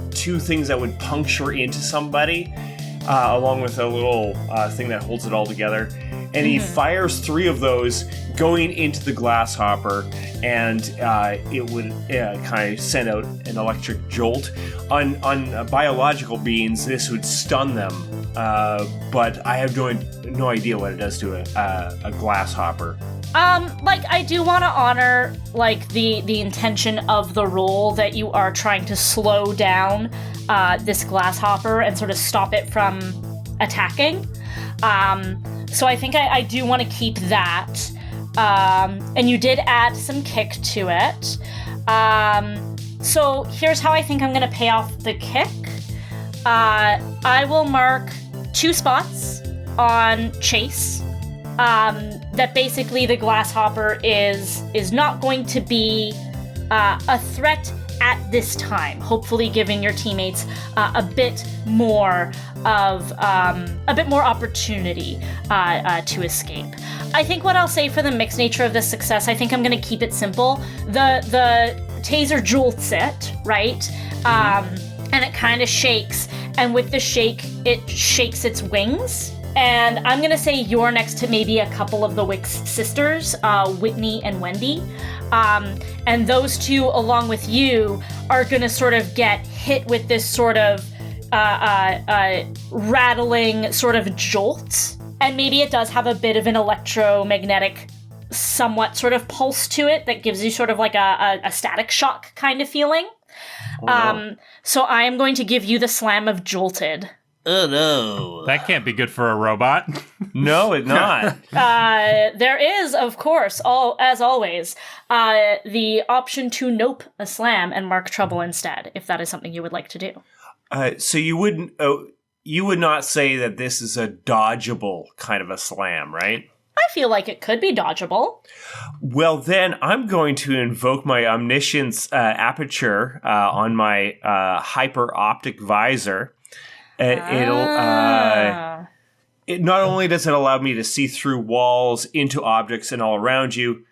2 things that would puncture into somebody, along with a little thing that holds it all together. And he fires 3 of those going into the glass hopper, and it would kind of send out an electric jolt. On biological beings, this would stun them, but I have no idea what it does to a glass hopper. I do want to honor, the intention of the roll that you are trying to slow down this glass hopper and sort of stop it from attacking. So I think I do want to keep that. And you did add some kick to it. So here's how I think I'm going to pay off the kick. I will mark 2 spots on Chase. That basically the glass hopper is not going to be a threat at this time, hopefully giving your teammates a bit more opportunity to escape. I think what I'll say for the mixed nature of this success, I think I'm going to keep it simple. The taser jolts it, right? And it kind of shakes, and with the shake, it shakes its wings. And I'm going to say you're next to maybe a couple of the Wick's sisters, Whitney and Wendy. And those 2, along with you, are going to sort of get hit with this sort of rattling sort of jolt. And maybe it does have a bit of an electromagnetic, somewhat sort of pulse to it that gives you sort of like a static shock kind of feeling. Oh, no. So I am going to give you the slam of jolted. Oh, no. That can't be good for a robot. No, it's not. There is, of course, as always, the option to nope a slam and mark trouble instead, if that is something you would like to do. So you would not say that this is a dodgeable kind of a slam, right? I feel like it could be dodgeable. Well, then I'm going to invoke my omniscience aperture on my hyper optic visor. It not only does it allow me to see through walls, into objects, and all around you,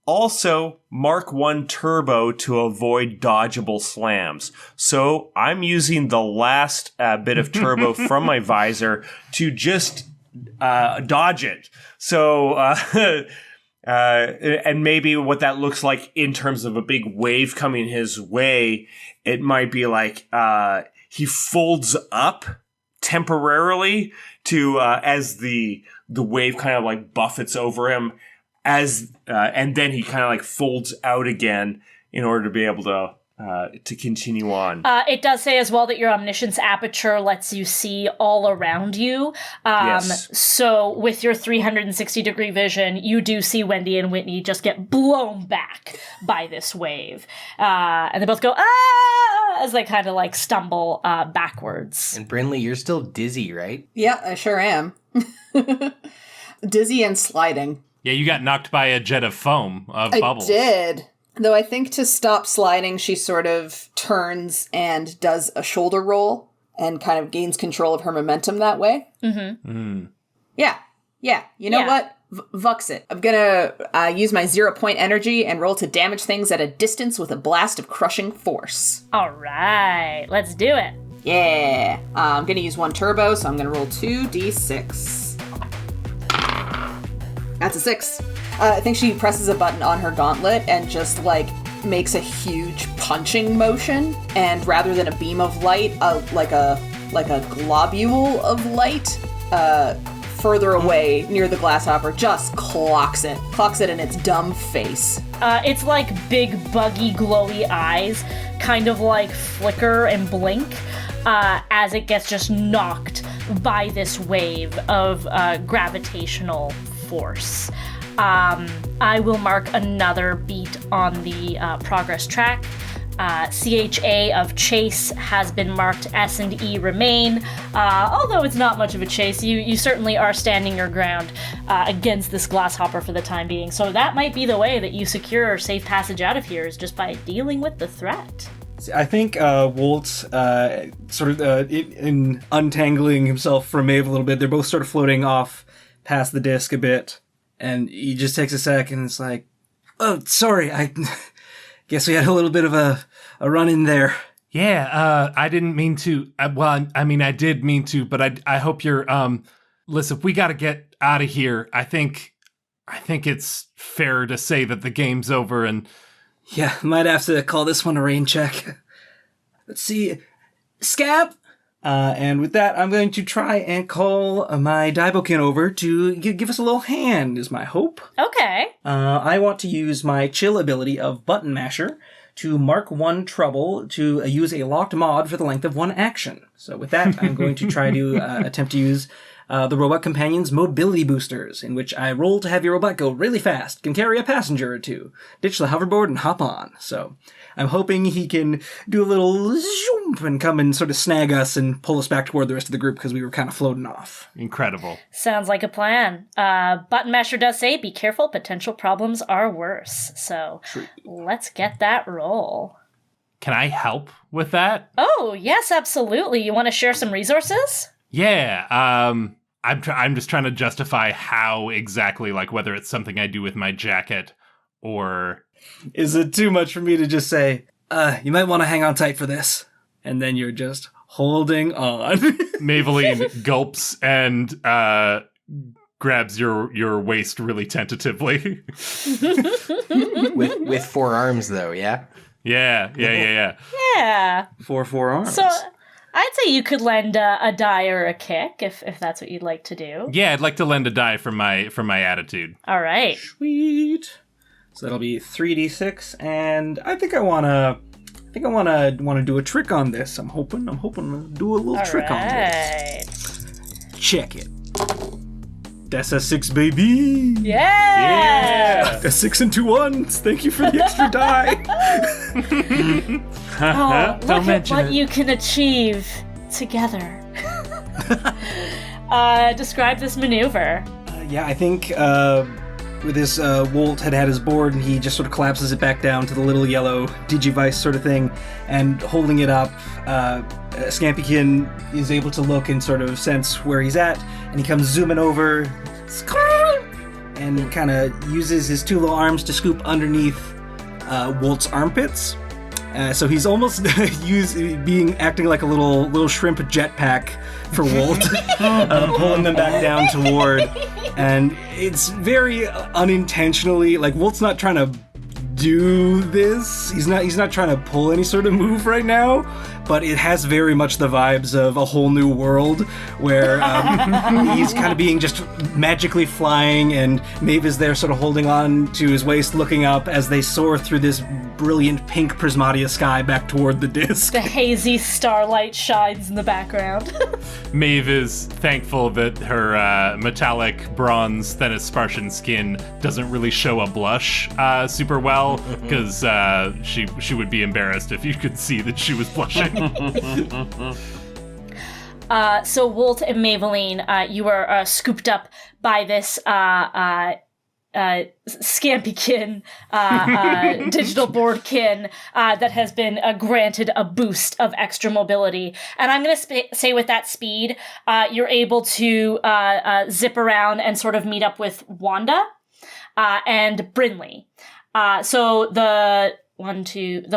also Mark 1 Turbo to avoid dodgeable slams. So I'm using the last bit of turbo from my visor to just dodge it. So, and maybe what that looks like in terms of a big wave coming his way, it might be like he folds up temporarily to as the wave kind of like buffets over him, and then he kind of like folds out again in order to be able to continue on. It does say as well that your omniscience aperture lets you see all around you. Yes. So with your 360-degree vision, you do see Wendy and Whitney just get blown back by this wave. And they both go, ah, as they kind of like stumble backwards. And Brinley, you're still dizzy, right? Yeah, I sure am. Dizzy and sliding. Yeah, you got knocked by a jet of foam, of bubbles. I did. Though I think to stop sliding, she sort of turns and does a shoulder roll and kind of gains control of her momentum that way. Mm-hmm. Mm. Yeah. You know what? Vux it. I'm gonna use my 0-point energy and roll to damage things at a distance with a blast of crushing force. All right, let's do it. Yeah. I'm gonna use 1 turbo, so I'm gonna roll 2d6. That's a 6. I think she presses a button on her gauntlet and just, like, makes a huge punching motion. And rather than a beam of light, like a globule of light further away near the glasshopper just clocks it in its dumb face. It's like big, buggy, glowy eyes kind of like flicker and blink as it gets just knocked by this wave of gravitational force. I will mark another beat on the progress track. CHA of chase has been marked, S&E remain. Although it's not much of a chase, you certainly are standing your ground against this glasshopper for the time being. So that might be the way that you secure safe passage out of here, is just by dealing with the threat. I think Wolt, in untangling himself from Maeve a little bit, they're both sort of floating off past the disc a bit, and he just takes a sec and it's like, oh, sorry, I guess we had a little bit of a run in there. Yeah, I didn't mean to. I did mean to, but I hope you're. Listen, we got to get out of here. I think it's fair to say that the game's over, and yeah, might have to call this one a rain check. Let's see, Scab. And with that, I'm going to try and call my Daibokin over to give us a little hand, is my hope. Okay. I want to use my chill ability of Button Masher to mark one trouble to use a locked mod for the length of one action. So with that, I'm going to try to attempt to use the Robot Companion's mobility boosters, in which I roll to have your robot go really fast, can carry a passenger or two, ditch the hoverboard, and hop on. So I'm hoping he can do a little zoom and come and sort of snag us and pull us back toward the rest of the group because we were kind of floating off. Incredible. Sounds like a plan. Button Masher does say, be careful, potential problems are worse. So let's get that roll. Can I help with that? Oh, yes, absolutely. You want to share some resources? Yeah, I'm just trying to justify how exactly, like, whether it's something I do with my jacket or... Is it too much for me to just say, you might want to hang on tight for this? And then you're just holding on. Maeveline gulps and grabs your waist really tentatively. with 4 arms, though, yeah? Yeah. Yeah. 4 arms. So I'd say you could lend a die or a kick if that's what you'd like to do. Yeah, I'd like to lend a die for my attitude. All right. Sweet. So that'll be 3d6, and I think I wanna do a trick on this. I'm hoping to do a little trick on this. Check it. That's a 6, baby. Yeah. A 6 and 2 1s. Thank you for the extra die. Look at what you can achieve together. Describe this maneuver. I think with this, Wolt had his board, and he just sort of collapses it back down to the little yellow digivice sort of thing, and holding it up, Scampykin is able to look and sort of sense where he's at, and he comes zooming over, and kind of uses his 2 little arms to scoop underneath Wolt's armpits. So he's almost acting like a little shrimp jetpack for Wolt, pulling them back down toward, and it's very unintentionally, like, Wolt's not trying to do this. He's not trying to pull any sort of move right now, but it has very much the vibes of A Whole New World, where he's kind of being just magically flying, and Maeve is there sort of holding on to his waist, looking up as they soar through this brilliant pink prismatia sky back toward the disc. The hazy starlight shines in the background. Maeve is thankful that her metallic bronze Thenis Spartian skin doesn't really show a blush super well, because she would be embarrassed if you could see that she was blushing. So Wolt and Maeveline, you are scooped up by this Scampykin digital boardkin that has been granted a boost of extra mobility. And I'm going to say with that speed, you're able to zip around and sort of meet up with Wanda and Brinley. So the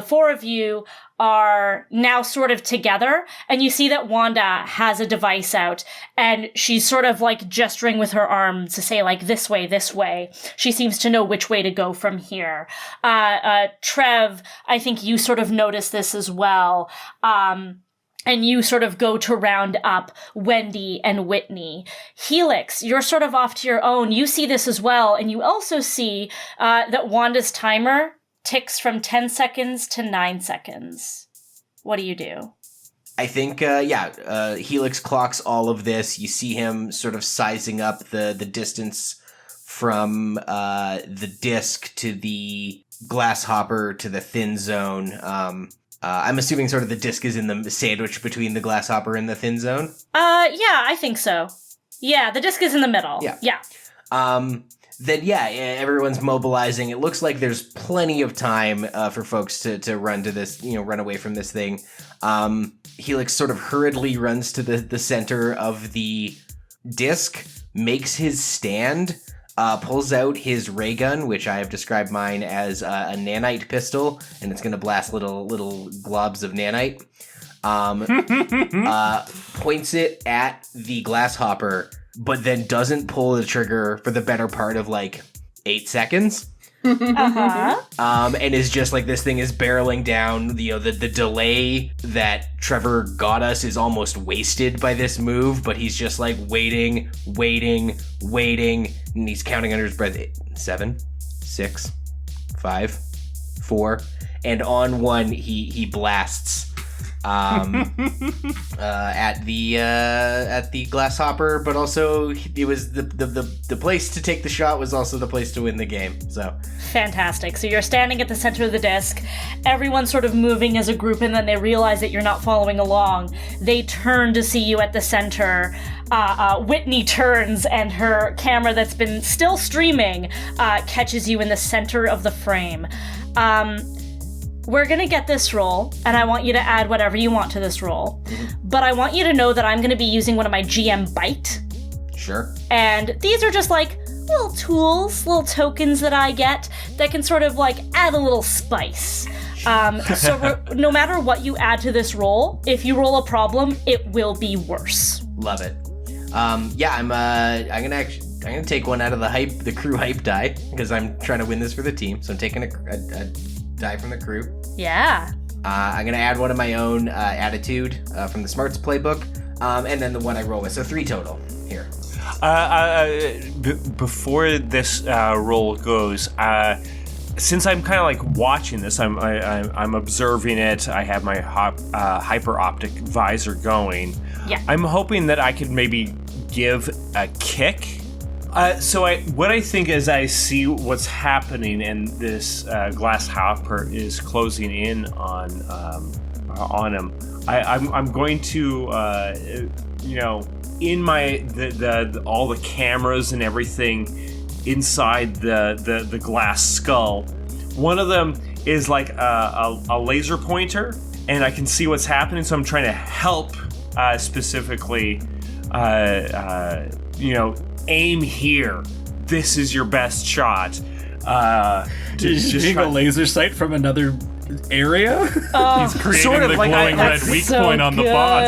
4 of you are now sort of together, and you see that Wanda has a device out, and she's sort of like gesturing with her arms to say, like, this way, this way. She seems to know which way to go from here. Trev, I think you sort of notice this as well. and you sort of go to round up Wendy and Whitney. Helix, you're sort of off to your own. You see this as well, and you also see that Wanda's timer ticks from 10 seconds to 9 seconds. What do you do? I think, Helix clocks all of this. You see him sort of sizing up the distance from the disc to the glass hopper to the thin zone. I'm assuming sort of the disc is in the sandwich between the glass hopper and the thin zone. Yeah, I think so. Yeah, the disc is in the middle. Yeah. Everyone's mobilizing. It looks like there's plenty of time for folks to run to this, run away from this thing. Helix sort of hurriedly runs to the center of the disc, makes his stand, pulls out his ray gun, which I have described mine as a nanite pistol, and it's going to blast little globs of nanite. Points it at the glass hopper, but then doesn't pull the trigger for the better part of 8 seconds. And is just this thing is barreling down. The delay that Trevor got us is almost wasted by this move, but he's just waiting, and he's counting under his breath. 7, 6, 5, 4, and on 1 he blasts at the glass hopper, but also it was the place to take the shot was also the place to win the game. So fantastic. So you're standing at the center of the disc, everyone's sort of moving as a group, and then they realize that you're not following along. They turn to see you at the center. Whitney turns, and her camera that's been still streaming catches you in the center of the frame. We're gonna get this roll, and I want you to add whatever you want to this roll. Mm-hmm. But I want you to know that I'm gonna be using one of my GM Bite. Sure. And these are just little tools, little tokens that I get that can sort of add a little spice. So no matter what you add to this roll, if you roll a problem, it will be worse. Love it. I'm gonna take one out of the crew hype die, because I'm trying to win this for the team. So I'm taking a die from the crew. Yeah. I'm going to add one of my own attitude from the Smarts playbook, and then the one I roll with. So 3 total here. Before this roll goes, since I'm kind of watching this, I'm observing it. I have my hyper optic visor going. Yeah. I'm hoping that I could maybe give a kick. What I think as I see what's happening, and this glass hopper is closing in on him, I'm going to in my all the cameras and everything inside the glass skull. One of them is a laser pointer, and I can see what's happening. So I'm trying to help specifically, aim here. This is your best shot. Just a laser sight from another area? He's creating the glowing red weak point on the boss.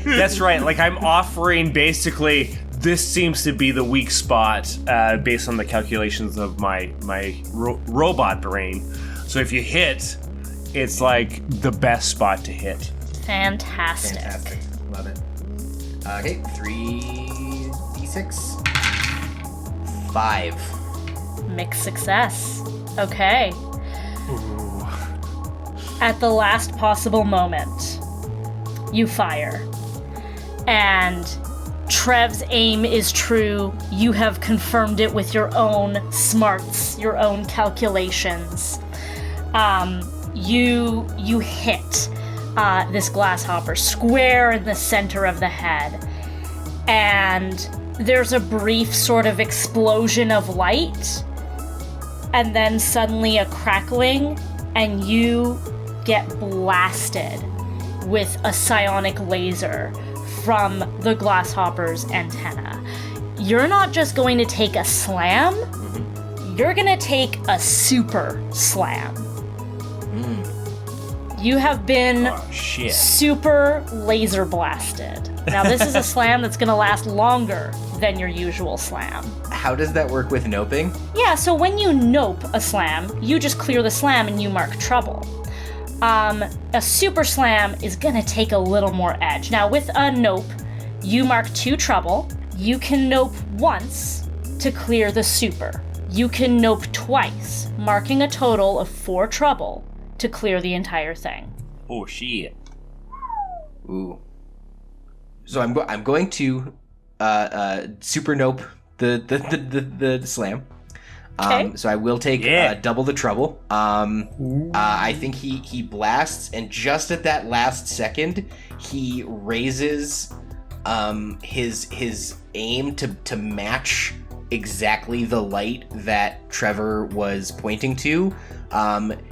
That's right. I'm offering basically, this seems to be the weak spot based on the calculations of my robot brain. So if you hit, it's the best spot to hit. Fantastic. Love it. Okay, 3d6. 5. Mixed success. Okay. Ooh. At the last possible moment, you fire. And Trev's aim is true. You have confirmed it with your own smarts, your own calculations. You hit this glass hopper square in the center of the head. And there's a brief sort of explosion of light, and then suddenly a crackling, and you get blasted with a psionic laser from the glasshopper's antenna. You're not just going to take a slam, you're going to take a super slam. You have been super laser blasted. Now, this is a slam that's going to last longer than your usual slam. How does that work with noping? Yeah, so when you nope a slam, you just clear the slam and you mark trouble. A super slam is gonna take a little more edge. Now with a nope, you mark 2 trouble. You can nope once to clear the super. You can nope twice, marking a total of 4 trouble to clear the entire thing. Oh, shit. Ooh. So I'm going to super nope the slam. Okay. So I will take double the trouble. I think he blasts, and just at that last second, he raises his aim to match exactly the light that Trevor was pointing to.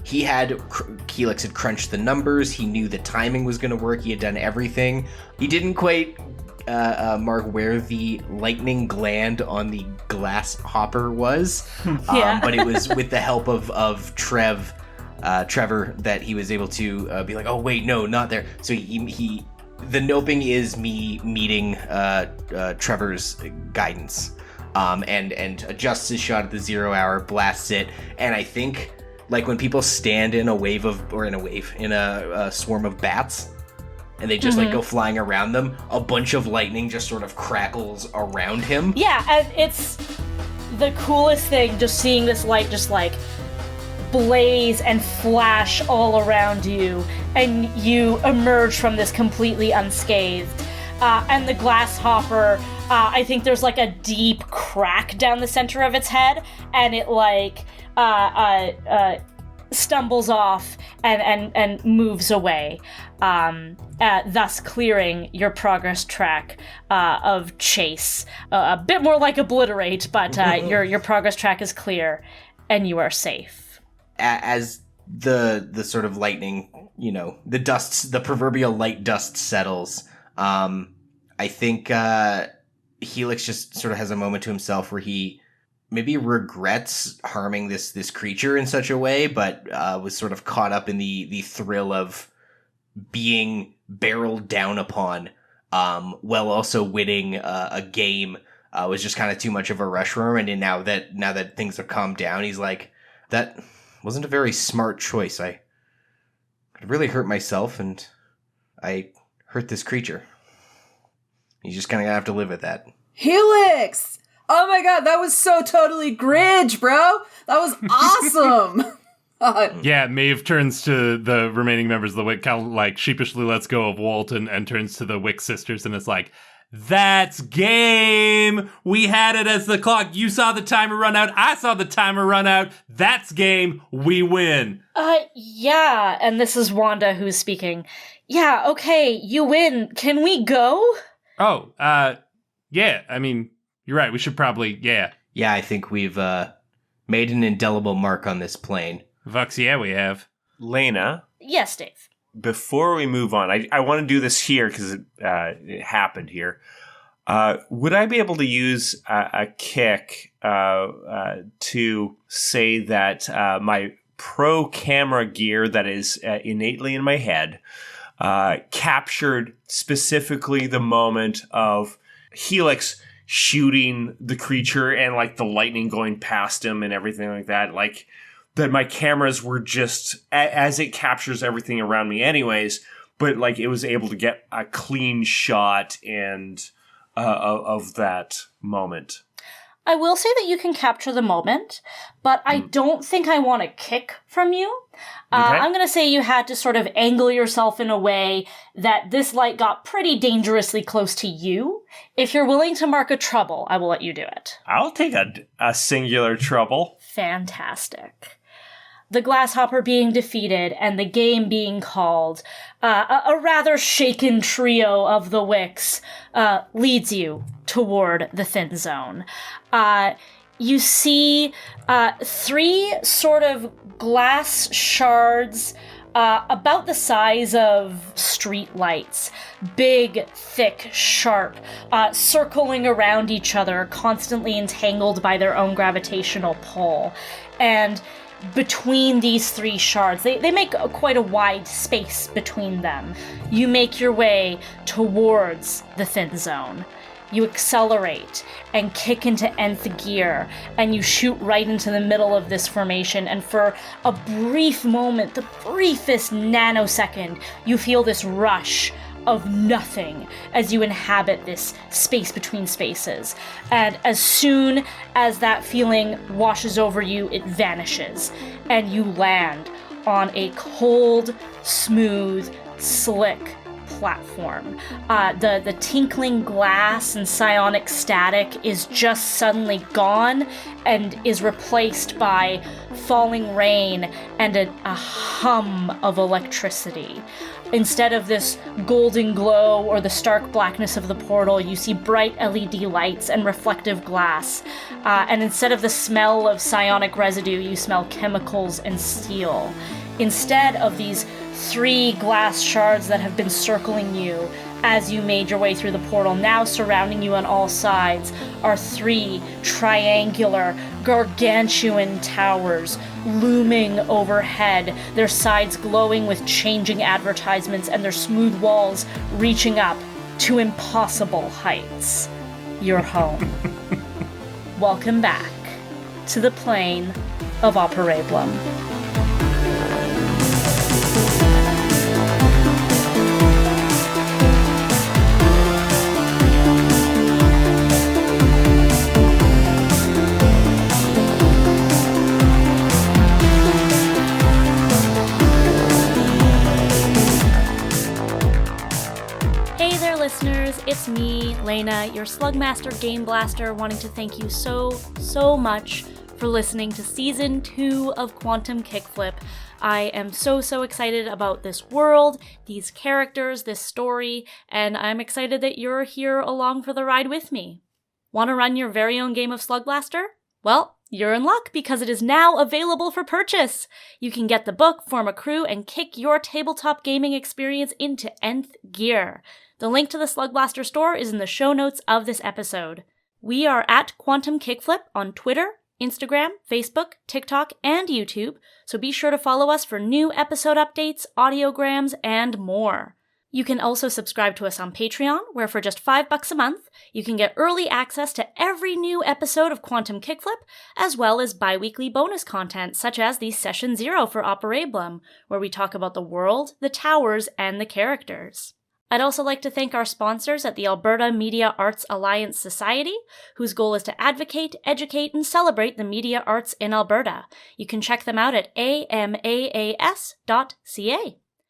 Helix had crunched the numbers. He knew the timing was going to work. He had done everything. He didn't quite mark where the lightning gland on the glass hopper was. But it was with the help of Trevor that he was able to be like, oh wait, no, not there. So he the noping is me meeting Trevor's guidance, and adjusts his shot at the 0 hour, blasts it, and I think like when people stand in a swarm of bats, and they just like go flying around them, a bunch of lightning just sort of crackles around him. Yeah, and it's the coolest thing, just seeing this light just like blaze and flash all around you, and you emerge from this completely unscathed. And the glass hopper, I think there's like a deep crack down the center of its head, and it like stumbles off and moves away, thus clearing your progress track of chase. A bit more like obliterate, but your progress track is clear, and you are safe. As the sort of lightning, the proverbial light dust settles, I think Helix just sort of has a moment to himself where he maybe regrets harming this creature in such a way, but was sort of caught up in the thrill of being barreled down upon, while also winning a game, was just kind of too much of a rush for him. And now that things have calmed down, he's like, that wasn't a very smart choice. I really hurt myself, and I hurt this creature. He's just kind of gonna have to live with that. Helix! Oh my god, that was so totally Gridge, bro! That was awesome! Yeah, Maeve turns to the remaining members of the Wick, kind of like sheepishly lets go of Woldton and turns to the Wick sisters, and it's like, that's game! We had it as the clock. You saw the timer run out. I saw the timer run out. That's game. We win. Yeah, and this is Wanda who's speaking. Yeah, okay, you win. Can we go? Oh, yeah, I mean, you're right. We should probably, yeah. Yeah, I think we've made an indelible mark on this plane. Vux, yeah, we have. Laena? Yes, Dave. Before we move on, I want to do this here because it happened here. Would I be able to use a kick to say that my pro camera gear that is innately in my head captured specifically the moment of Helix shooting the creature and like the lightning going past him and everything like that? Like, that my cameras were just, as it captures everything around me anyways, but like it was able to get a clean shot and of that moment. I will say that you can capture the moment, but I don't think I want a kick from you. Okay. I'm going to say you had to sort of angle yourself in a way that this light got pretty dangerously close to you. If you're willing to mark a trouble, I will let you do it. I'll take a singular trouble. Fantastic. The Glasshopper being defeated and the game being called, a rather shaken trio of the Wicks leads you toward the thin zone. You see 3 sort of glass shards about the size of street lights, big, thick, sharp, circling around each other, constantly entangled by their own gravitational pull. And between these 3 shards, they make quite a wide space between them. You make your way towards the thin zone. you accelerate and kick into nth gear, and you shoot right into the middle of this formation, and for a brief moment, the briefest nanosecond, you feel this rush of nothing as you inhabit this space between spaces. And as soon as that feeling washes over you, it vanishes, and you land on a cold, smooth, slick platform. The tinkling glass and psionic static is just suddenly gone and is replaced by falling rain and a hum of electricity. Instead of this golden glow or the stark blackness of the portal, you see bright LED lights and reflective glass. And instead of the smell of psionic residue, you smell chemicals and steel. Instead of these 3 glass shards that have been circling you as you made your way through the portal, now surrounding you on all sides are 3 triangular, gargantuan towers looming overhead, their sides glowing with changing advertisements and their smooth walls reaching up to impossible heights. Your home. Welcome back to the plane of Operablum. Listeners, it's me, Laena, your Slugmaster Game Blaster, wanting to thank you so much for listening to Season 2 of Quantum Kickflip. I am so excited about this world, these characters, this story, and I'm excited that you're here along for the ride with me. Want to run your very own game of Slugblaster? Well, you're in luck because it is now available for purchase. You can get the book, form a crew, and kick your tabletop gaming experience into nth gear. The link to the Slugblaster store is in the show notes of this episode. We are at Quantum Kickflip on Twitter, Instagram, Facebook, TikTok, and YouTube, so be sure to follow us for new episode updates, audiograms, and more. You can also subscribe to us on Patreon, where for just $5 a month, you can get early access to every new episode of Quantum Kickflip, as well as bi-weekly bonus content, such as the Session 0 for Operablum, where we talk about the world, the towers, and the characters. I'd also like to thank our sponsors at the Alberta Media Arts Alliance Society, whose goal is to advocate, educate, and celebrate the media arts in Alberta. You can check them out at amaas.ca.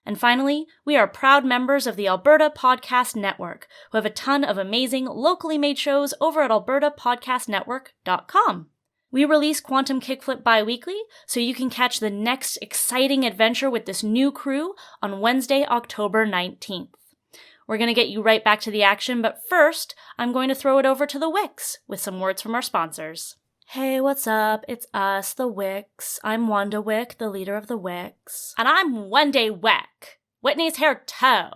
And finally, we are proud members of the Alberta Podcast Network, who have a ton of amazing, locally made shows over at albertapodcastnetwork.com. We release Quantum Kickflip bi-weekly, so you can catch the next exciting adventure with this new crew on Wednesday, October 19th. We're going to get you right back to the action, but first, I'm going to throw it over to the Wicks with some words from our sponsors. Hey, what's up? It's us, the Wicks. I'm Wanda Wick, the leader of the Wicks. And I'm Wendy Wick. Whitney's here too.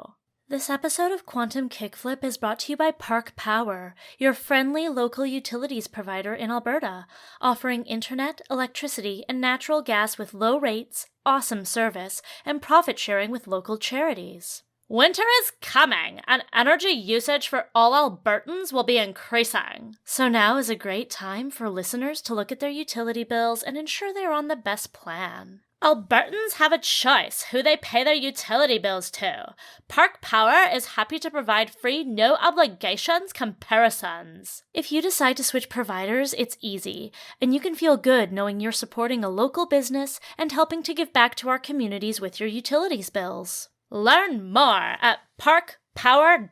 This episode of Quantum Kickflip is brought to you by Park Power, your friendly local utilities provider in Alberta, offering internet, electricity, and natural gas with low rates, awesome service, and profit sharing with local charities. Winter is coming, and energy usage for all Albertans will be increasing. So now is a great time for listeners to look at their utility bills and ensure they're on the best plan. Albertans have a choice who they pay their utility bills to. Park Power is happy to provide free, no-obligations comparisons. If you decide to switch providers, it's easy, and you can feel good knowing you're supporting a local business and helping to give back to our communities with your utilities bills. Learn more at parkpower.ca.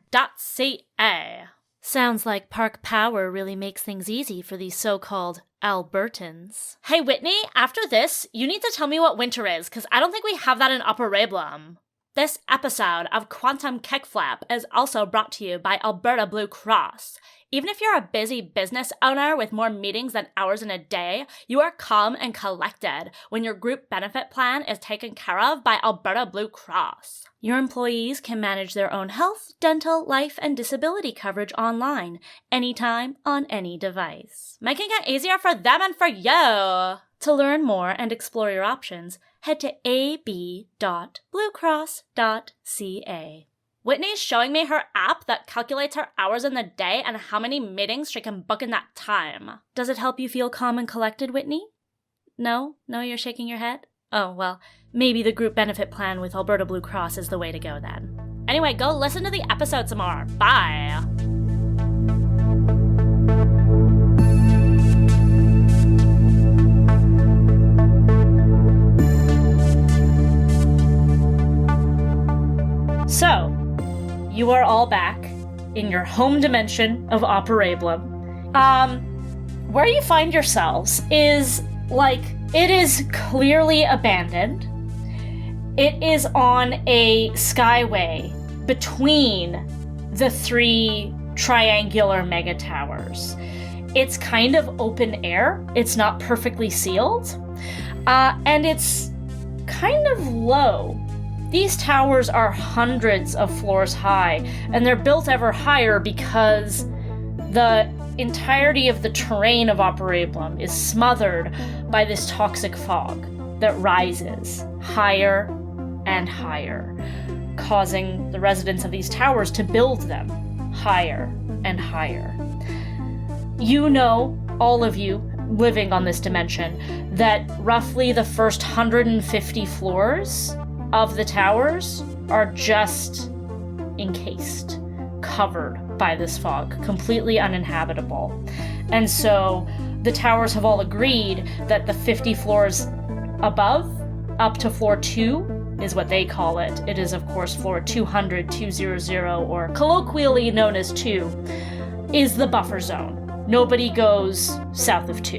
Sounds like Park Power really makes things easy for these so-called Albertans. Hey Whitney, after this, you need to tell me what winter is, because I don't think we have that in Operablum. This episode of Quantum Kickflip is also brought to you by Alberta Blue Cross. Even if you're a busy business owner with more meetings than hours in a day, you are calm and collected when your group benefit plan is taken care of by Alberta Blue Cross. Your employees can manage their own health, dental, life, and disability coverage online, anytime, on any device. Making it easier for them and for you! To learn more and explore your options, head to ab.bluecross.ca. Whitney's showing me her app that calculates her hours in the day and how many meetings she can book in that time. Does it help you feel calm and collected, Whitney? No? No, you're shaking your head? Oh, well, maybe the group benefit plan with Alberta Blue Cross is the way to go then. Anyway, go listen to the episode some more. Bye! So, you are all back in your home dimension of Operablum. Where you find yourselves is, it is clearly abandoned. It is on a skyway between the 3 triangular mega towers. It's kind of open air. It's not perfectly sealed. And it's kind of low. These towers are hundreds of floors high, and they're built ever higher because the entirety of the terrain of Operablum is smothered by this toxic fog that rises higher and higher, causing the residents of these towers to build them higher and higher. You know, all of you living on this dimension, that roughly the first 150 floors of the towers are just encased, covered by this fog, completely uninhabitable. And so the towers have all agreed that the 50 floors above, up to floor 2, is what they call it. It is, of course, floor 200, 200, or colloquially known as 2, is the buffer zone. Nobody goes south of 2.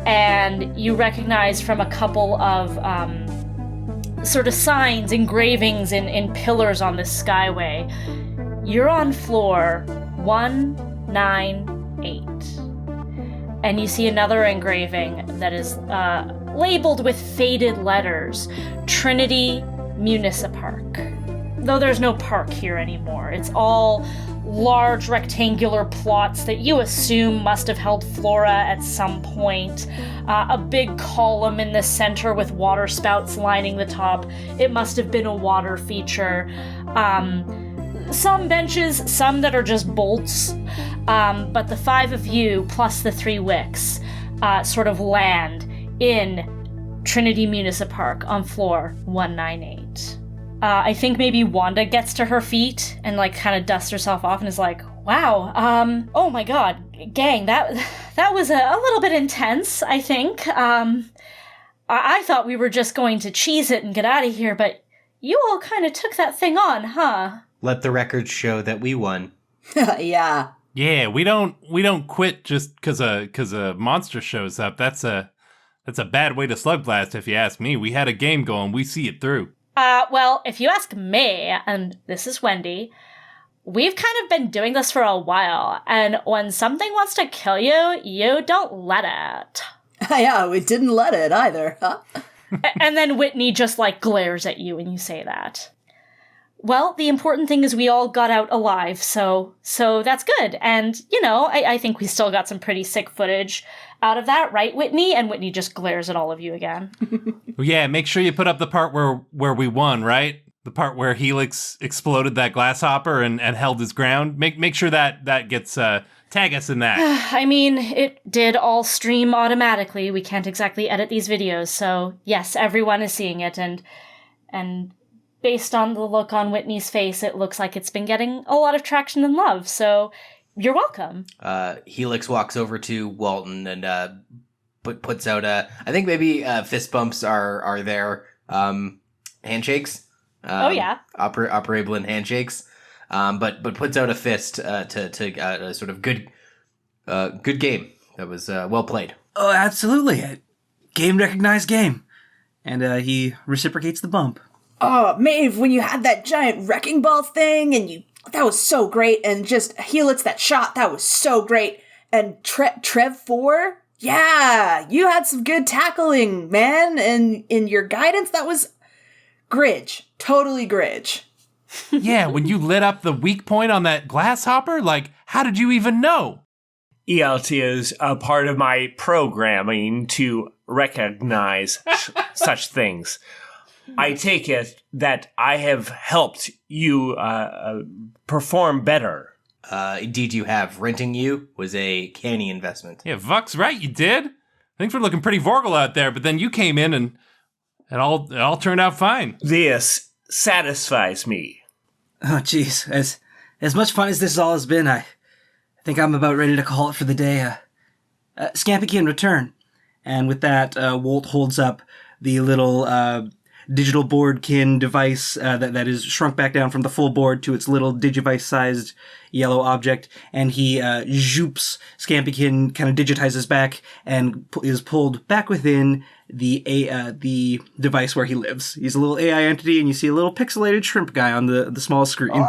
And you recognize from a couple of sort of signs, engravings in pillars on this skyway, you're on floor 198. And you see another engraving that is labeled with faded letters, Trinity Municipark. Though there's no park here anymore. It's all large rectangular plots that you assume must have held flora at some point. A big column in the center with water spouts lining the top. It must have been a water feature. Some benches, some that are just bolts. But the 5 of you, plus the 3 Wicks, sort of land in Trinity Municipark on floor 198. I think maybe Wanda gets to her feet and kind of dusts herself off and is like, wow, oh my god, gang, that was a little bit intense, I think. I thought we were just going to cheese it and get out of here, but you all kind of took that thing on, huh? Let the record show that we won. Yeah. Yeah, we don't quit just because a monster shows up. That's a bad way to Slugblast, if you ask me. We had a game going. We see it through. Well, if you ask me, and this is Wendy, we've kind of been doing this for a while, and when something wants to kill you, you don't let it. Yeah, we didn't let it either, huh? And then Whitney just glares at you when you say that. Well, the important thing is we all got out alive, so that's good. And, I think we still got some pretty sick footage out of that, right, Whitney? And Whitney just glares at all of you again. Yeah, make sure you put up the part where we won, right? The part where Helix exploded that glasshopper and held his ground. Make sure that gets, tag us in that. I mean, it did all stream automatically. We can't exactly edit these videos, so yes, everyone is seeing it, and based on the look on Whitney's face, it looks like it's been getting a lot of traction and love, so you're welcome. Helix walks over to Woldton and puts out I think maybe fist bumps are there. Handshakes. Oh, yeah. Operablin handshakes. But puts out a fist to sort of good game. That was well played. Oh, absolutely. Game recognized game. And he reciprocates the bump. Oh, Maeve, when you had that giant wrecking ball thing, that was so great. And just Helix, that shot, that was so great. And Trev 4, yeah, you had some good tackling, man. And in your guidance, that was Gridge. Totally Gridge. Yeah, when you lit up the weak point on that glasshopper, how did you even know? ELT is a part of my programming to recognize such things. I take it that I have helped you perform better. Indeed you have. Renting you was a canny investment. Yeah, Vuck's right, you did. Things were looking pretty Vorgal out there, but then you came in and it all turned out fine. This satisfies me. Oh, jeez. As much fun as this all has been, I think I'm about ready to call it for the day. Scampy can return. And with that, Wolt holds up the little digital boardkin device that is shrunk back down from the full board to its little digivice-sized yellow object, and he zhoops Scampykin, kind of digitizes back, and is pulled back within the device where he lives. He's a little AI entity, and you see a little pixelated shrimp guy on the small screen.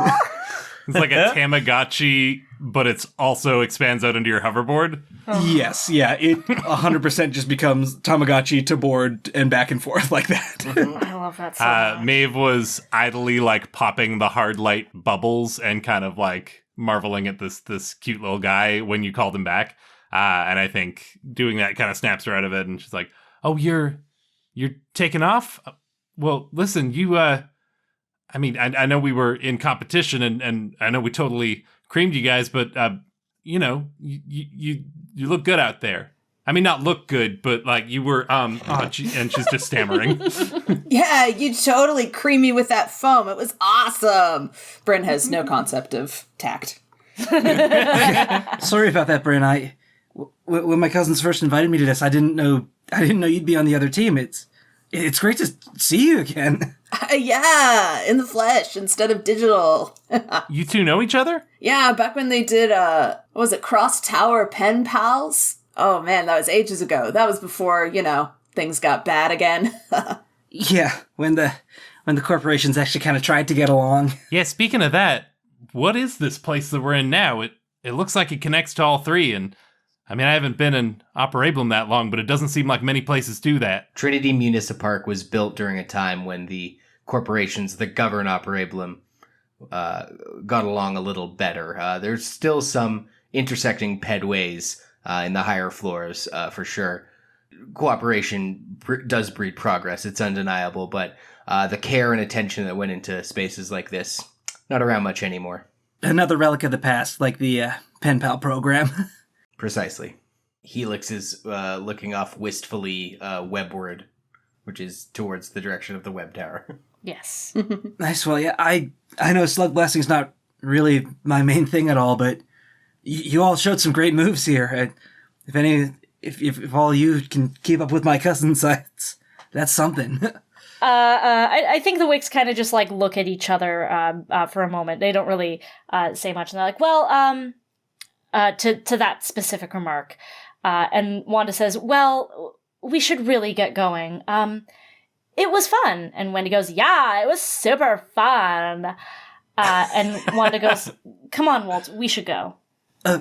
It's like a Tamagotchi, but it's also expands out into your hoverboard. Yes, yeah, it 100% just becomes Tamagotchi to board and back and forth like that. I love that so much. Maeve was idly like popping the hard light bubbles and kind of like marveling at this cute little guy when you called him back. And I think doing that kind of snaps her out of it, and she's like, "Oh, you're taking off? Well, listen, you I mean, I know we were in competition, and I know we totally creamed you guys, but you know, you look good out there. I mean, not look good, but like you were and she's just stammering. Yeah, you totally creamed me with that foam. It was awesome. Bryn has no concept of tact. Sorry about that, Bryn. When my cousins first invited me to this, I didn't know you'd be on the other team. It's great to see you again. Yeah, in the flesh instead of digital. You two know each other? Yeah, back when they did, what was it, Cross Tower Pen Pals? Oh man, that was ages ago. That was before, things got bad again. Yeah, when the corporations actually kind of tried to get along. Yeah, speaking of that, what is this place that we're in now? It looks like it connects to all three, and I mean, I haven't been in Operablum that long, but it doesn't seem like many places do that. Trinity Municipark was built during a time when the corporations that govern Operablum got along a little better. There's still some intersecting pedways in the higher floors, for sure. Cooperation does breed progress, it's undeniable, but the care and attention that went into spaces like this, not around much anymore. Another relic of the past, like the Pen Pal program. Precisely. Helix is looking off wistfully webward, which is towards the direction of the web tower. Yes. Nice. Well, yeah, I know slug blasting's not really my main thing at all, but you all showed some great moves here. If all you can keep up with my cousins, that's something. I think the Wicks kind of just like look at each other for a moment. They don't really say much, and they're like, "Well, to that specific remark," and Wanda says, "Well, we should really get going. It was fun." And Wendy goes, "Yeah, it was super fun." And Wanda goes, "Come on, Walt, we should go."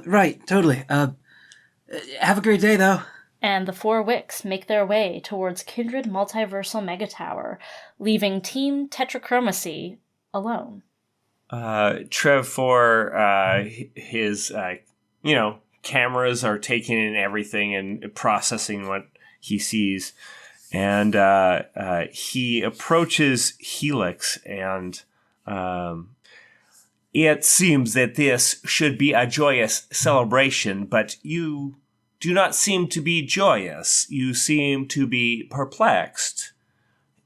Right, totally. Have a great day, though. And the four Wicks make their way towards Kindred Multiversal Megatower, leaving Team Tetrachromacy alone. Trev 4, his, cameras are taking in everything and processing what he sees. And he approaches Helix, and it seems that this should be a joyous celebration, but you do not seem to be joyous. You seem to be perplexed.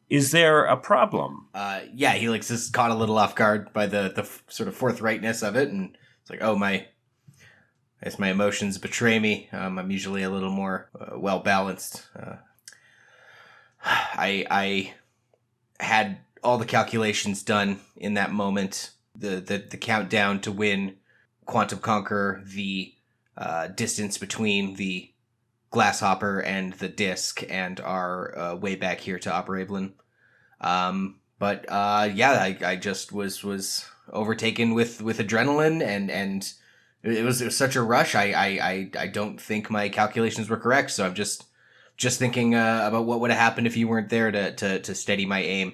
Is there a problem? Yeah, Helix is caught a little off guard by the sort of forthrightness of it, and it's like, oh, I guess my emotions betray me. I'm usually a little more well-balanced. I had all the calculations done in that moment, the countdown to win Quantum Conquer, the distance between the Glasshopper and the disc, and our way back here to Operablum. I just was overtaken with adrenaline, and it was such a rush. I don't think my calculations were correct, so I'm just thinking about what would have happened if you weren't there to steady my aim.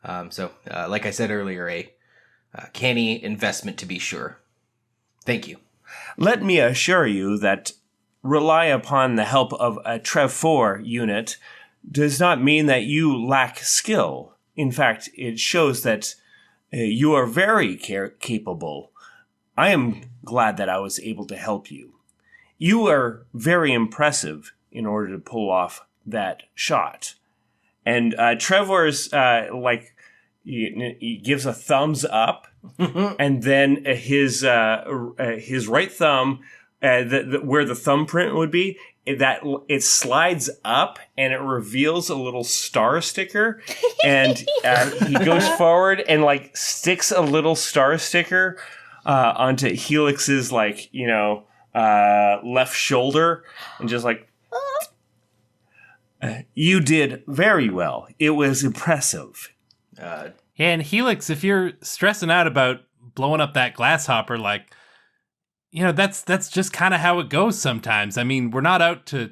Like I said earlier, a canny investment to be sure. Thank you. Let me assure you that rely upon the help of a Trev 4 unit does not mean that you lack skill. in fact, it shows that you are very capable. I am glad that I was able to help you. You are very impressive in order to pull off that shot. And Trevor's he gives a thumbs up, and then his right thumb, where the thumbprint would be, it slides up and it reveals a little star sticker, and he goes forward and sticks a little star sticker onto Helix's left shoulder, and just you did very well. It was impressive. And Helix, if you're stressing out about blowing up that glass hopper, that's just kind of how it goes sometimes. I mean, we're not out to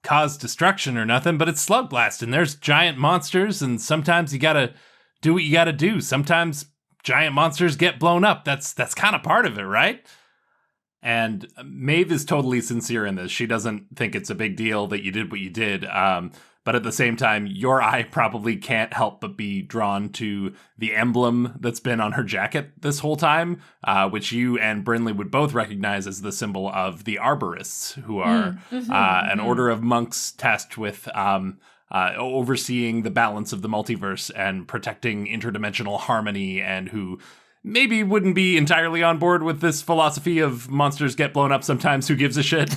cause destruction or nothing, but it's Slugblaster, and there's giant monsters, and sometimes you gotta do what you gotta do. Sometimes giant monsters get blown up. That's kind of part of it, right? And Maeve is totally sincere in this. She doesn't think it's a big deal that you did what you did. But at the same time, your eye probably can't help but be drawn to the emblem that's been on her jacket this whole time, which you and Brinley would both recognize as the symbol of the Arborists, who are an order of monks tasked with overseeing the balance of the multiverse and protecting interdimensional harmony, and who maybe wouldn't be entirely on board with this philosophy of monsters get blown up sometimes, who gives a shit.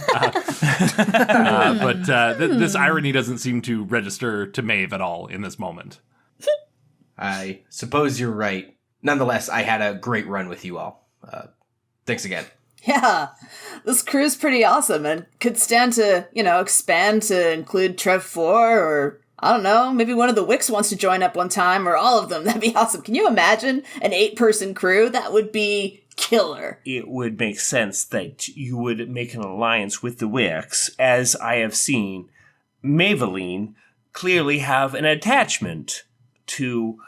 But this irony doesn't seem to register to Maeve at all in this moment. I suppose you're right. Nonetheless, I had a great run with you all. Thanks again. Yeah, this crew's pretty awesome and could stand to, expand to include Trev 4 or, I don't know, maybe one of the Wicks wants to join up one time, or all of them. That'd be awesome. Can you imagine an 8-person crew? That would be killer. It would make sense that you would make an alliance with the Wicks, as I have seen Maeveline clearly have an attachment to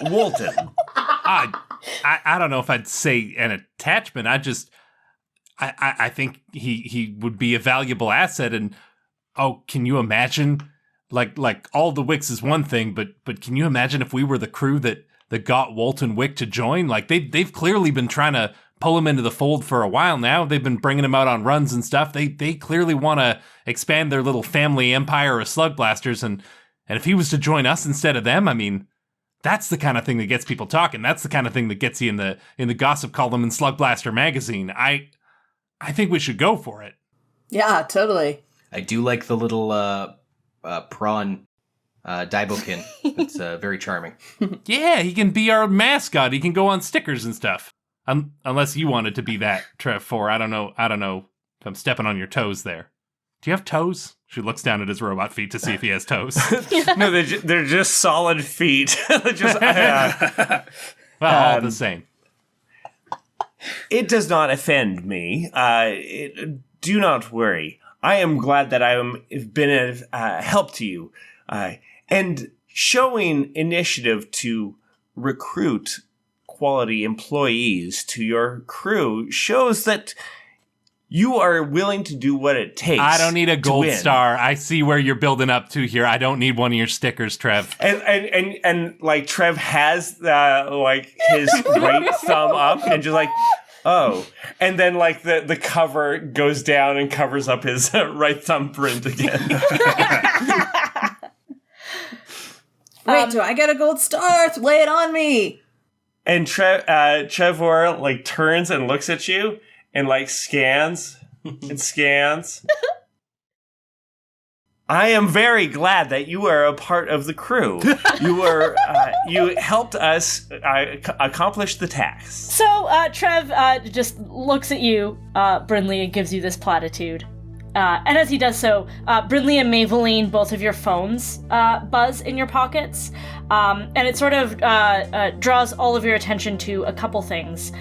Woldton. I don't know if I'd say an attachment. I think he would be a valuable asset. And can you imagine? Like all the Wicks is one thing, but can you imagine if we were the crew that got Woldton Wick to join? They've clearly been trying to pull him into the fold for a while now. They've been bringing him out on runs and stuff. They clearly want to expand their little family empire of Slugblasters, and if he was to join us instead of them, I mean, that's the kind of thing that gets people talking. That's the kind of thing that gets you in the gossip column in Slugblaster magazine. I think we should go for it. Yeah, totally. I do like the little prawn Daibokin. It's very charming. Yeah, he can be our mascot. He can go on stickers and stuff. Unless you wanted to be that, Trev 4. I don't know if I'm stepping on your toes there. Do you have toes? She looks down at his robot feet to see if he has toes. No, they're just solid feet. All the same. It does not offend me. Do not worry. I am glad that I have been a help to you. And showing initiative to recruit quality employees to your crew shows that you are willing to do what it takes. I don't need a gold star. I see where you're building up to here. I don't need one of your stickers, Trev. And Trev has his right thumb up and just oh. And then the cover goes down and covers up his right thumbprint again. Wait, do I get a gold star? Lay it on me. And Trevor turns and looks at you and scans and scans. I am very glad that you are a part of the crew. You helped us accomplish the task. So Trev just looks at you, Brinley, and gives you this platitude. And as he does so, Brinley and Maeveline, both of your phones buzz in your pockets. And it sort of draws all of your attention to a couple things.